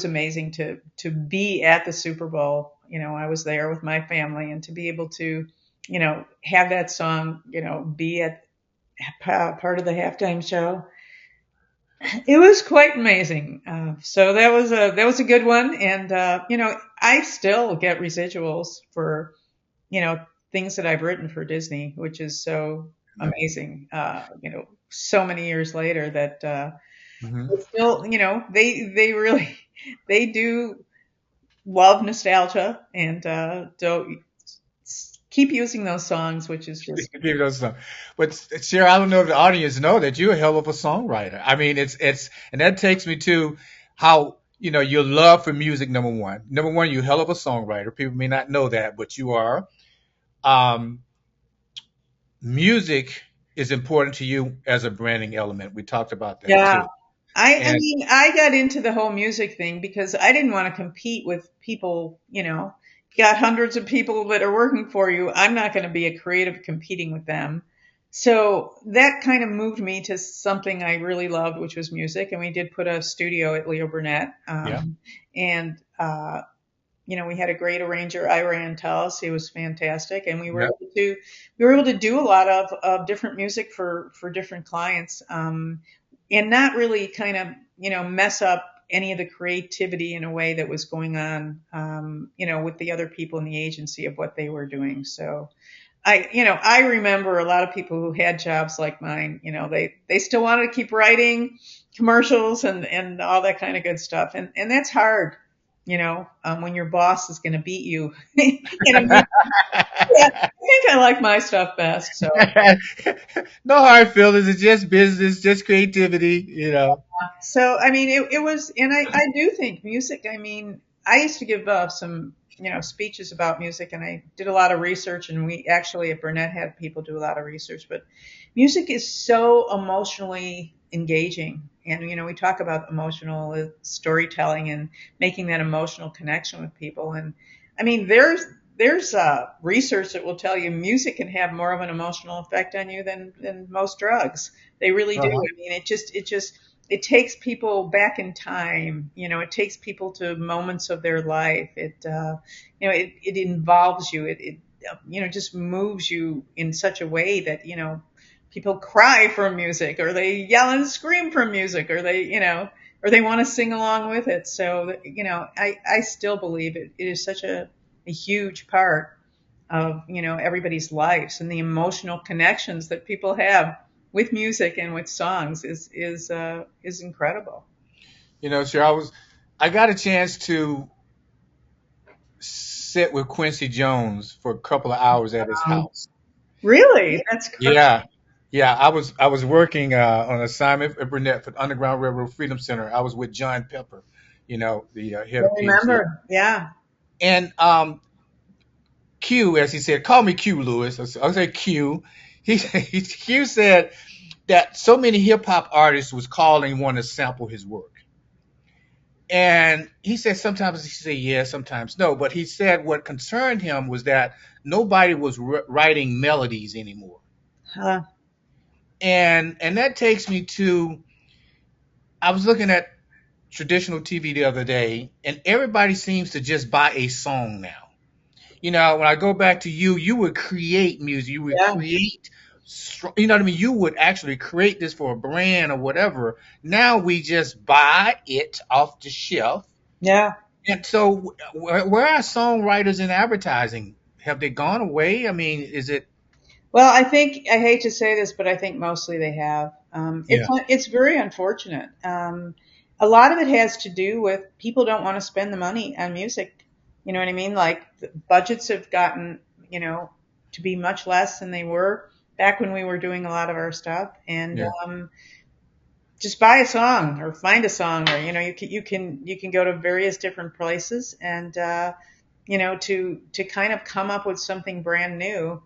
amazing to be at the Super Bowl. I was there with my family, and to be able to have that song, be at part of the halftime show. It was quite amazing. So that was a good one, and I still get residuals for things that I've written for Disney, which is so amazing. So many years later that Hmm. still, they really they do love nostalgia, and don't keep using those songs, which is just. Give it those song. But Cheryl, I don't know if the audience know that you're a hell of a songwriter. I mean, and that takes me to how your love for music. Number one, you're a hell of a songwriter. People may not know that, but you are. Um, Music is important to you as a branding element. We talked about that Yeah. too. I And mean, I got into the whole music thing because I didn't want to compete with people, got hundreds of people that are working for you. I'm not going to be a creative competing with them. So that kind of moved me to something I really loved, which was music. And we did put a studio at Leo Burnett. Yeah. And, we had a great arranger, Ira Antelis. He was fantastic. And Yeah. we were able to do a lot of different music for different clients. And not really kind of, mess up any of the creativity in a way that was going on, with the other people in the agency of what they were doing. So I remember a lot of people who had jobs like mine, they still wanted to keep writing commercials and all that kind of good stuff. And that's hard, when your boss is going to beat you. Yeah, I think I like my stuff best. So. No hard feelings. It's just business, just creativity. So, I mean, it was, and I do think music, I mean, I used to give some, speeches about music, and I did a lot of research, and we actually at Burnett had people do a lot of research, but music is so emotionally engaging. And, we talk about emotional storytelling and making that emotional connection with people. And I mean, there's research that will tell you music can have more of an emotional effect on you than most drugs. They really do. Uh-huh. I mean, it takes people back in time. It takes people to moments of their life. It involves you. It just moves you in such a way that, people cry from music, or they yell and scream from music, or or they want to sing along with it. So, I still believe it is such a huge part of, everybody's lives, and the emotional connections that people have with music and with songs is incredible. Sure. I got a chance to sit with Quincy Jones for a couple of hours at his house. Really? That's great. Yeah. Yeah, I was working on assignment at Burnett for the Underground Railroad Freedom Center. I was with John Pepper, the head I of PG. remember. Yeah. And Q, as he said, call me Q, Lewis. I'll say Q. Q said that so many hip hop artists was calling, wanting to sample his work. And he said sometimes he said yes, sometimes no. But he said what concerned him was that nobody was writing melodies anymore. Huh. And that takes me to, I was looking at traditional TV the other day, and everybody seems to just buy a song now. When I go back to you, you would create music. You would Yeah. create, you know what I mean? You would actually create this for a brand or whatever. Now we just buy it off the shelf. Yeah. And so, where are songwriters in advertising? Have they gone away? I mean, is it? Well, I hate to say this, but I think mostly they have. Yeah, It's very unfortunate. A lot of it has to do with people don't want to spend the money on music. You know what I mean? Like the budgets have gotten, to be much less than they were back when we were doing a lot of our stuff. And yeah, just buy a song or find a song, or you can go to various different places, and to kind of come up with something brand new.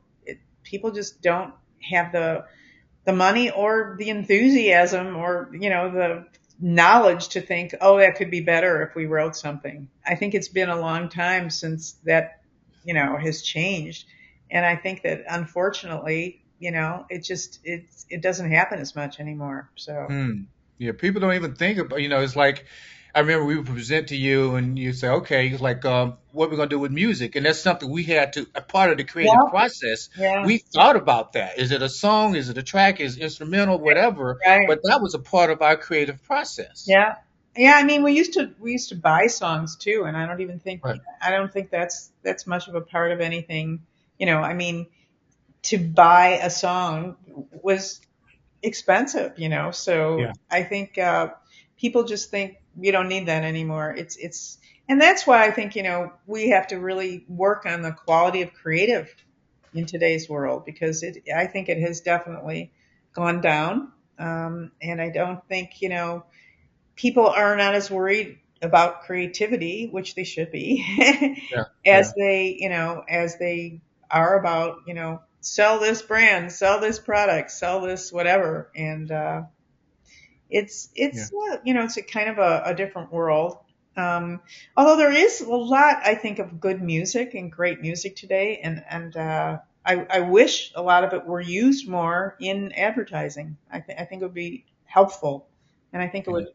People just don't have the money or the enthusiasm, or the knowledge to think, oh, that could be better if we wrote something. I think it's been a long time since that has changed, and I think that unfortunately, it doesn't happen as much anymore. So. hmm. Yeah. People don't even think about. It's like I remember we would present to you, and you say, okay, it's like, what we're gonna do with music, and that's something we had to a part of the creative Yeah. process. Yeah. We thought about that. Is it a song? Is it a track? Is it instrumental? Whatever. Right. But that was a part of our creative process. Yeah. Yeah, I mean, we used to buy songs too, and Right. I don't think that's much of a part of anything. I mean, to buy a song was expensive, so Yeah. I think people just think you don't need that anymore. And that's why I think, we have to really work on the quality of creative in today's world, because I think it has definitely gone down. And I don't think, people are not as worried about creativity, which they should be, Yeah. as Yeah. they are about, sell this brand, sell this product, sell this whatever. And Yeah. it's a kind of a different world. Although there is a lot, I think, of good music and great music today, and I wish a lot of it were used more in advertising. I think it would be helpful, and I think it Yeah. would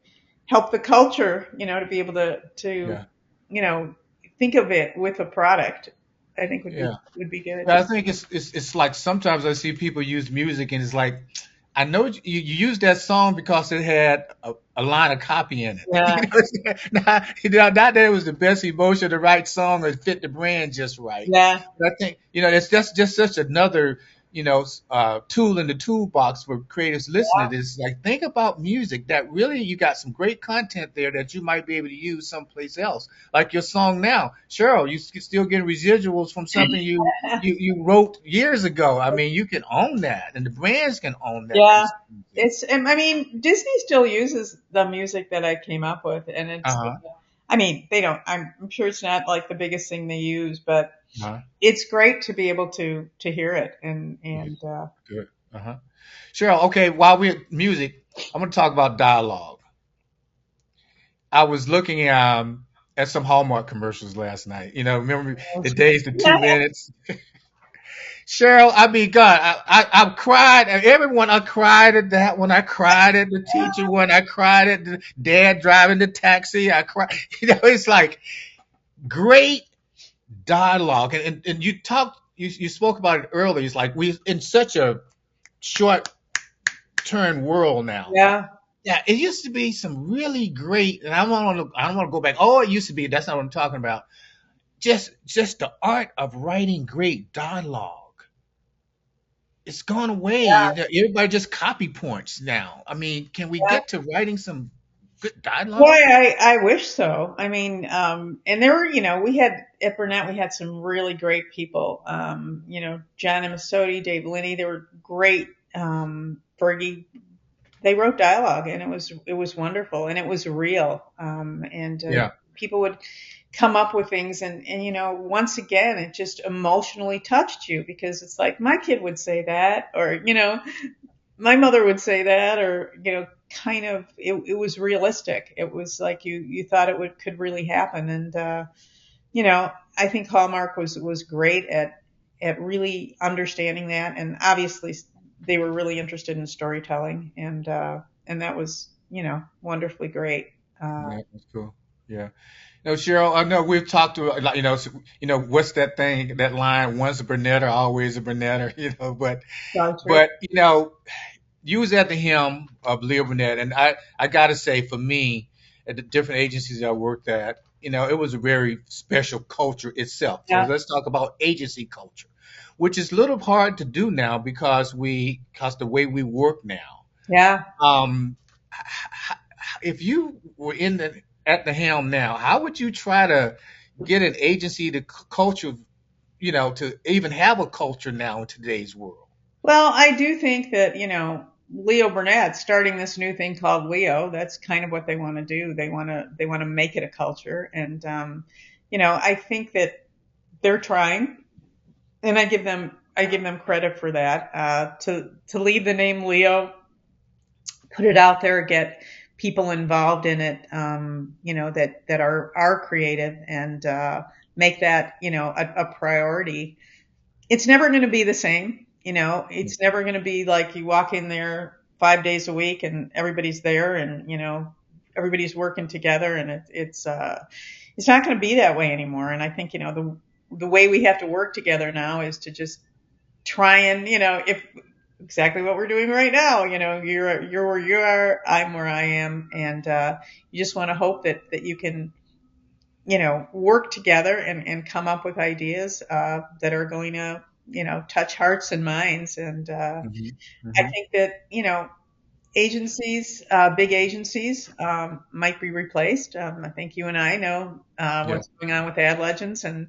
help the culture, to be able to Yeah. you know think of it with a product. I think Yeah. would be good. But I think it's like sometimes I see people use music and it's like I know you used that song because it had a line of copy in it. Yeah, Not that it was the best emotion, the right song, or it fit the brand just right. yeah, But I think it's just such another tool in the toolbox for creatives listening. It's like think about music that really you got some great content there that you might be able to use someplace else. Like your song now, Cheryl, you still getting residuals from something you wrote years ago. I mean, you can own that, and the brands can own that yeah. piece of music. I mean, Disney still uses the music that I came up with, and Uh it's. huh. I mean, they don't. I'm sure it's not like the biggest thing they use, but Uh huh. it's great to be able to hear it Good. and Good. Uh huh. Cheryl, okay. While we're at music, I'm going to talk about dialogue. I was looking at some Hallmark commercials last night. Remember the days, the 2 minutes. Cheryl, I mean, God, I cried. Everyone, I cried at that one. I cried at the teacher one. I cried at the dad driving the taxi. I cried. It's like great dialogue. And you spoke about it earlier. It's like we in such a short turn world now. yeah, Yeah, it used to be some really great, and I don't want to go back. Oh, it used to be. That's not what I'm talking about. Just the art of writing great dialogue. It's gone away. Everybody just copy points now. I mean, can we yeah. get to writing some good Boy, dialogue? I wish so. I mean, and there were, we had at Burnett, we had some really great people. John Amisotti, Dave Linney, they were great. Fergie, they wrote dialogue, and it was wonderful, and it was real. And Yeah, people would come up with things, and once again, it just emotionally touched you because it's like my kid would say that, or my mother would say that, or kind of it was realistic. It was like you thought could really happen, and I think Hallmark was great at really understanding that, and obviously they were really interested in storytelling, and that was wonderfully great. yeah, that's cool. Yeah. Cheryl, I know we've talked to like, what's that thing, that line? Once a Burnetter, always a Burnetter. But So true. but you was at the helm of Leo Burnett, and I gotta say, for me, at the different agencies I worked at, it was a very special culture itself. So Yeah, let's talk about agency culture, which is a little hard to do now because the way we work now. yeah. Um, if you were at the helm now, how would you try to get an agency to culture, to even have a culture now in today's world? Well, I do think that, Leo Burnett starting this new thing called Leo, that's kind of what they want to do. They want to make it a culture. And I think that they're trying, and I give them credit for that. To leave the name Leo, put it out there, get people involved in it, that are creative, and make that, a priority. It's never going to be the same. It's never going to be like you walk in there 5 days a week and everybody's there, and everybody's working together, and it's not going to be that way anymore. And I think the way we have to work together now is to just try and if exactly what we're doing right now. You're where you are, I'm where I am, and you just want to hope that you can work together and come up with ideas that are going to touch hearts and minds. And Hmm. I Hmm. think that agencies, big agencies, might be replaced. I think you and I know Yeah. what's going on with ad legends, and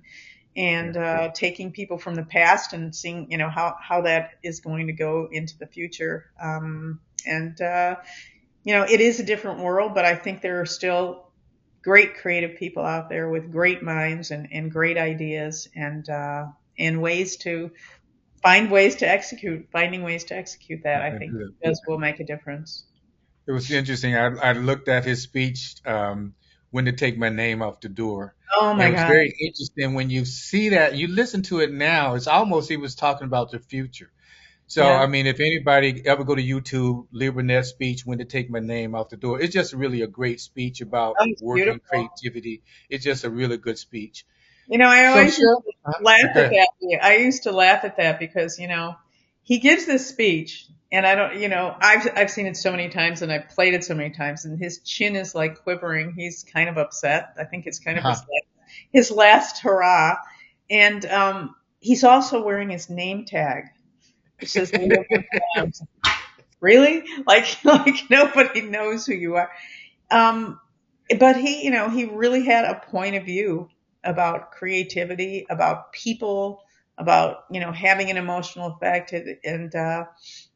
Yeah. taking people from the past and seeing how that is going to go into the future. And it is a different world, but I think there are still great creative people out there with great minds and great ideas, and ways to finding ways to execute that. I think Yeah. does will make a difference. It was interesting. I looked at his speech when to take my name off the door. Oh And my it was God. very interesting when you see that, you listen to it now, it's almost he was talking about the future. So, Yeah. I mean, if anybody ever go to YouTube, Lee Burnett's speech, When to Take My Name Off the Door, it's just really a great speech about That was work and beautiful. creativity. It's just a really good speech. I So, always used Cheryl, to laugh at okay. that. I used to laugh at that because, he gives this speech and I don't, I've seen it so many times and I've played it so many times and his chin is like quivering. He's kind of upset. I think it's kind of Uh-huh. his last hurrah. And, he's also wearing his name tag, which says, really? Like nobody knows who you are. Um, but he really had a point of view about creativity, about people, about, having an emotional effect. And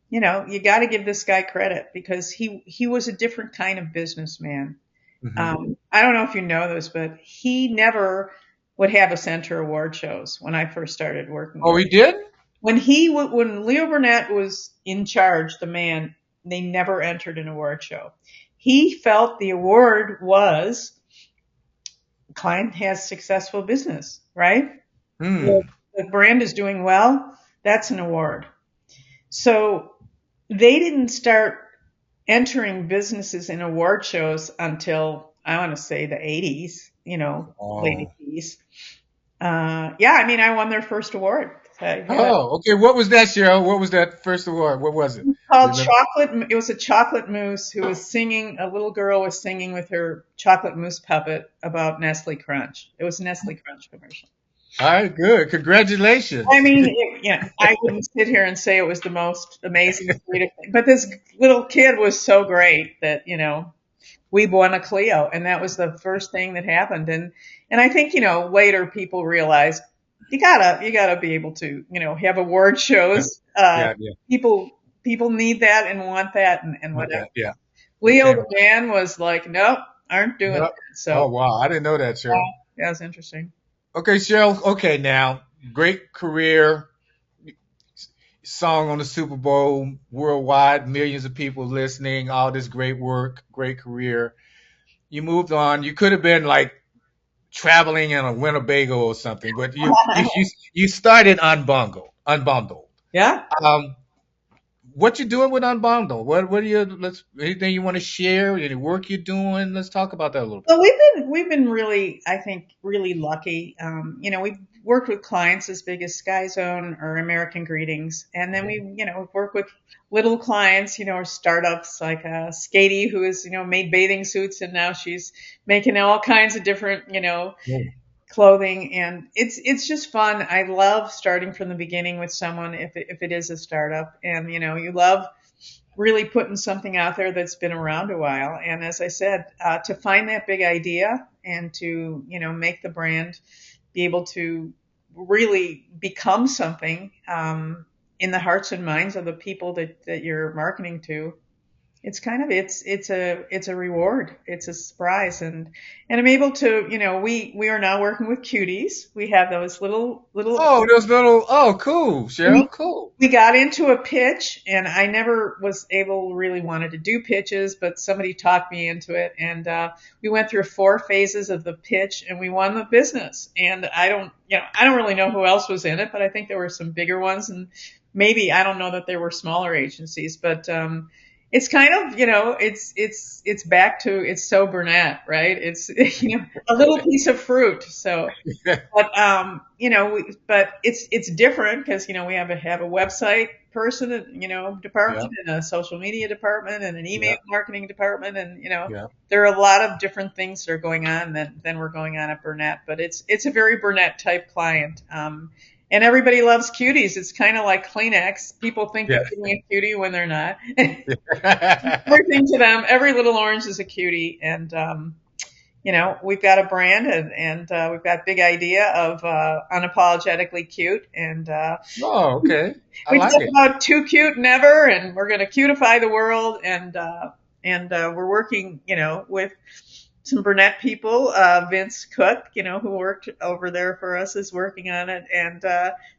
you got to give this guy credit because he was a different kind of businessman. Hmm. I don't know if you know this, but he never would have us enter award shows when I first started working Oh, with he him. did? When Leo Burnett was in charge, the man, they never entered an award show. He felt the award was client has successful business, right? The, Hmm. the brand is doing well. That's an award. So they didn't start entering businesses in award shows until I want to say the 80s, late Oh. 80s. Yeah, I mean, I won their first award. So, yeah, Oh, okay. What was that, Cheryl? What was that first award? What was it? You called remember? Chocolate. It was a chocolate mousse who was singing. A little girl was singing with her chocolate mousse puppet about Nestle Crunch. It was a Nestle Crunch commercial. All right, good. I Congratulations. mean, I wouldn't sit here and say it was the most amazing creative thing, but this little kid was so great that we won a Clio, and that was the first thing that happened. And I think later people realized you gotta be able to have award Yeah, shows. yeah, yeah. People need that and want that and Want whatever. that? Yeah. It Leo came. the man was like, nope, aren't doing Yep. that. Oh, So wow. I didn't know that, Cheryl. that was interesting. Okay, Cheryl. Okay, now, great career, song on the Super Bowl worldwide, millions of people listening, all this great work, great career. You moved on. You could have been like traveling in a Winnebago or something, but you started Unbundled. Yeah. Um, what you doing with Unbundled? What are you? Let's anything you want to share? Any work you're doing? Let's talk about that a little bit. Well, we've been really, I think, really lucky. We've worked with clients as big as Sky Zone or American Greetings, and then we've worked with little clients, or startups like Skatey, who has made bathing suits, and now she's making all kinds of different Yeah. clothing, and it's just fun. I love starting from the beginning with someone if it is a startup, and you love really putting something out there that's been around a while. And as I said, to find that big idea and to, make the brand be able to really become something in the hearts and minds of the people that you're marketing to, it's a reward. It's a surprise. And I'm able to, we are now working with cuties. We have those little Oh, those little. Oh, cool, we Cheryl. Cool. we got into a pitch and I never was able really wanted to do pitches, but somebody talked me into it and we went through 4 phases of the pitch and we won the business. And I don't really know who else was in it, but I think there were some bigger ones and maybe I don't know that there were smaller agencies, but it's kind of, it's back to it's so Burnett, right? It's a little piece of fruit. So but but it's different because we have a website person, and Yeah, department, and a social media department, and an email yeah, marketing department, and yeah. there are a lot of different things that are going on than we're going on at Burnett. But it's a very Burnett type client, and everybody loves cuties. It's kind of like Kleenex. People think Yeah. they're getting a cutie when they're not. Yeah. Everything to them, every little orange is a cutie, and we've got a brand and we've got big idea of unapologetically cute. And Oh, okay. I we like talk it. about too cute never, and we're going to cutify the world. And we're working, with some Burnett people. Vince Cook, who worked over there for us, is working on it. And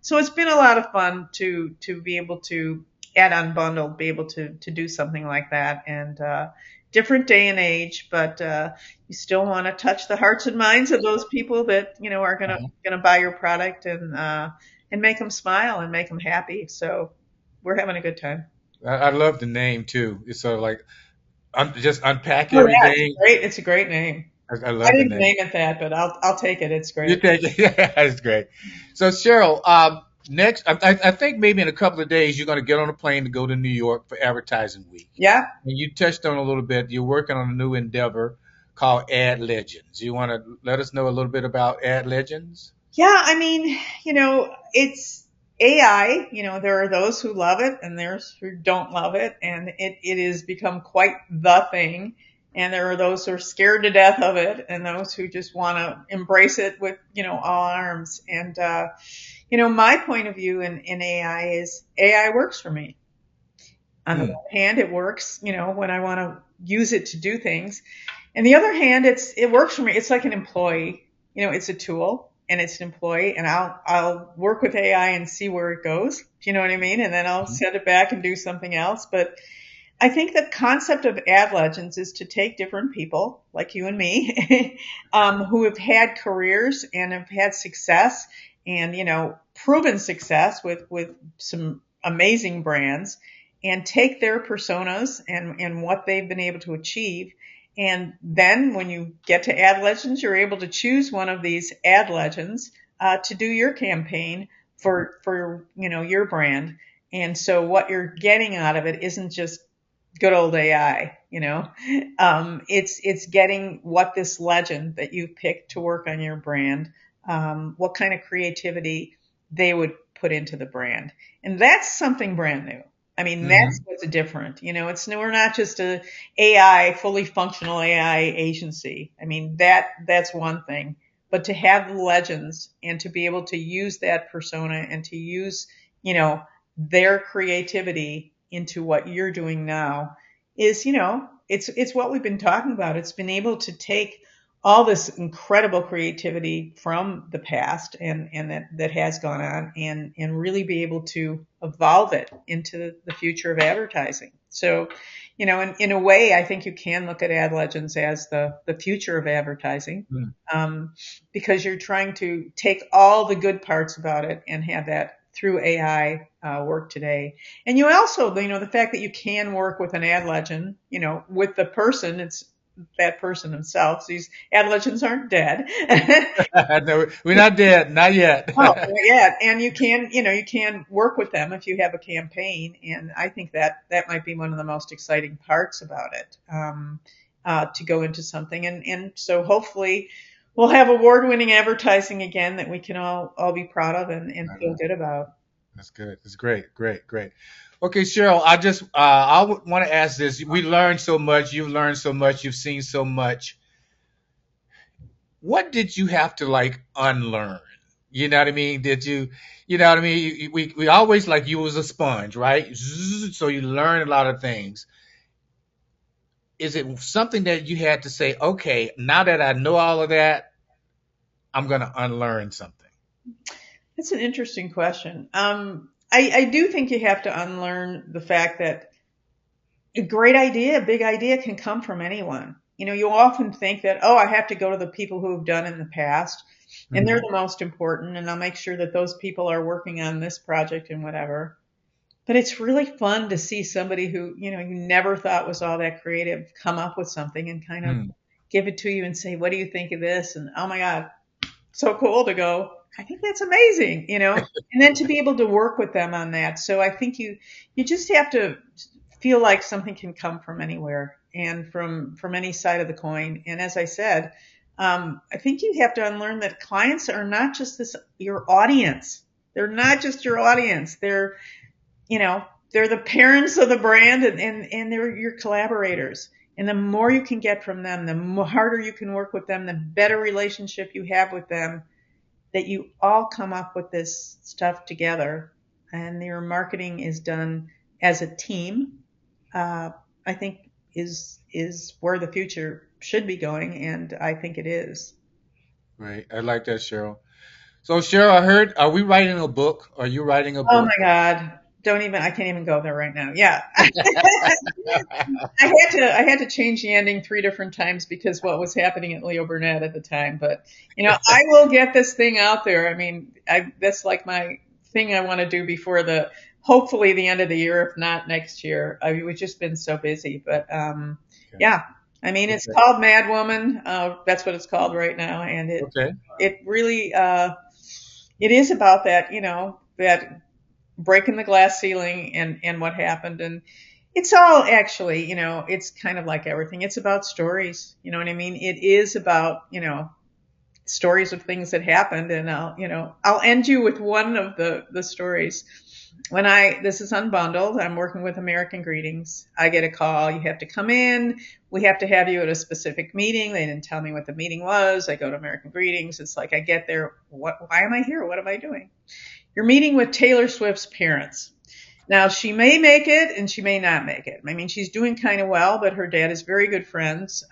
so it's been a lot of fun to be able to add Unbundled, be able to do something like that, and different day and age, but you still want to touch the hearts and minds of those people that are gonna buy your product and make them smile and make them happy. So we're having a good time. I love the name too. It's sort of like just unpack Oh yeah, it's everything. great. It's a great name. I I love the didn't name. name it that, but I'll take it. It's You great. take it. Yeah, that's great. So Cheryl, next, I think maybe in a couple of days you're going to get on a plane to go to New York for Advertising Week. Yeah. And you touched on a little bit. You're working on a new endeavor called Ad Legends. You want to let us know a little bit about Ad Legends? Yeah, I mean, it's AI. There are those who love it and there's who don't love it, and it has become quite the thing. And there are those who are scared to death of it, and those who just want to embrace it with all arms. And my point of view in AI is AI works for me. On the Hmm. one hand, it works, when I want to use it to do things. And the other hand, it works for me. It's like an employee. It's a tool and it's an employee, and I'll work with AI and see where it goes. Do you know what I mean? And then I'll send it back and do something else. But I think the concept of ad legends is to take different people like you and me, who have had careers and have had success and proven success with some amazing brands, and take their personas and what they've been able to achieve. And then when you get to ad legends, you're able to choose one of these ad legends to do your campaign for your brand. And so what you're getting out of it isn't just good old AI. It's getting what this legend that you've picked to work on your brand, what kind of creativity they would put into the brand, and that's something brand new. I mean, that's Hmm. what's different. We're not just a AI, fully functional AI agency. I mean, that's one thing, but to have legends and to be able to use that persona and to use, you know, their creativity into what you're doing now is, it's what we've been talking about. It's been able to take all this incredible creativity from the past and that has gone on and really be able to evolve it into the future of advertising. So, in a way, I think you can look at ad legends as the future of advertising, Hmm. um, because you're trying to take all the good parts about it and have that through AI work today. And you also, the fact that you can work with an ad legend, with the person, it's that person themselves. These ad legends aren't dead. No, we're not dead, not yet. Oh, yeah, and you can work with them if you have a campaign, and I think that might be one of the most exciting parts about it, to go into something, and so hopefully we'll have award-winning advertising again that we can all be proud of and feel good about. That's good. That's great. Great. Great. Okay, Cheryl, I want to ask this. We learned so much. You've learned so much. You've seen so much. What did you have to like unlearn? You know what I mean? You know what I mean? We always like you was a sponge, right? Zzz. So you learn a lot of things. Is it something that you had to say, okay, now that I know all of that, I'm going to unlearn something? That's an interesting question. I do think you have to unlearn the fact that a great idea, a big idea can come from anyone. You often think that, oh, I have to go to the people who have done in the past, and they're Hmm. the most important, and I'll make sure that those people are working on this project and whatever. But it's really fun to see somebody who, you never thought was all that creative come up with something and kind of Hmm. give it to you and say, what do you think of this? And oh my God, so cool to go, I think that's amazing. And then to be able to work with them on that. So I think you just have to feel like something can come from anywhere and from any side of the coin. And as I said, I think you have to unlearn that clients are not just your audience. They're not just your audience. You know, they're the parents of the brand, and they're your collaborators. And the more you can get from them, the harder you can work with them, the better relationship you have with them, that you all come up with this stuff together and your marketing is done as a team, uh, I think is where the future should be going, and I think it is. Right. I like that, Cheryl. So, Cheryl, I heard, are we writing a book? Are you writing a Oh my book? God. I can't even go there right now. Yeah. I had to change the ending 3 different times because what was happening at Leo Burnett at the time. But I will get this thing out there. I mean, that's like my thing I want to do before hopefully the end of the year, if not next year. We've just been so busy, but Okay. yeah. I mean, it's Okay. called Mad Woman. That's what it's called right now, and Okay. it really it is about that, that breaking the glass ceiling and what happened. And it's all actually, it's kind of like everything. It's about stories. You know what I mean? It is about, stories of things that happened. And I'll end you with one of the stories. This is Unbundled. I'm working with American Greetings. I get a call. You have to come in. We have to have you at a specific meeting. They didn't tell me what the meeting was. I go to American Greetings. It's like I get there. Why am I here? What am I doing? You're meeting with Taylor Swift's parents. Now, she may make it and she may not make it. I mean, she's doing kind of well, but her dad is very good friends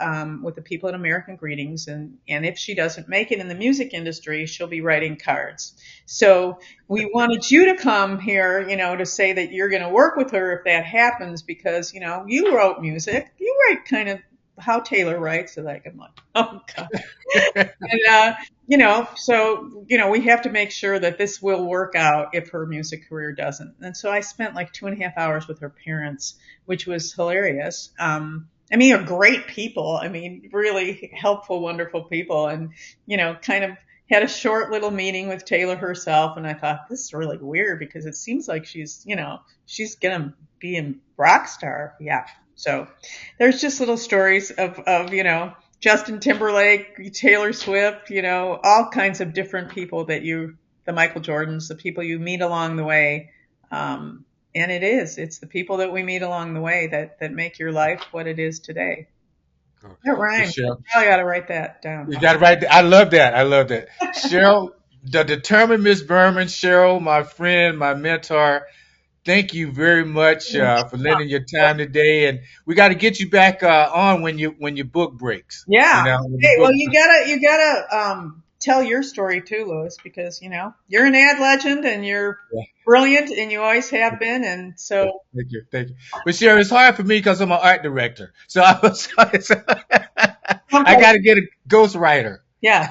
with the people at American Greetings. And if she doesn't make it in the music industry, she'll be writing cards. So we wanted you to come here, to say that you're going to work with her if that happens because, you wrote music. You write kind of how Taylor writes. So I'm like, oh, God. And, so, we have to make sure that this will work out if her music career doesn't. And so I spent like 2.5 hours with her parents, which was hilarious. I mean, they're great people. I mean, really helpful, wonderful people. And, kind of had a short little meeting with Taylor herself. And I thought, this is really weird because it seems like she's going to be a rock star. Yeah. So there's just little stories of Justin Timberlake, Taylor Swift, all kinds of different people the Michael Jordans, the people you meet along the way. And it's the people that we meet along the way that make your life what it is today. That rhymes. I probably got to write that down. You got it right. I love that. I love that. Cheryl, the determined Miss Berman, Cheryl, my friend, my mentor. Thank you very much for lending your time today, and we got to get you back on when your book breaks. Yeah. When Hey, the well, book. you gotta tell your story too, Louis, because you're an ad legend and you're Yeah. brilliant and you always have been, and so. Thank you, thank you. But Cheryl, it's hard for me because I'm an art director, so I got to get a ghostwriter. Yeah.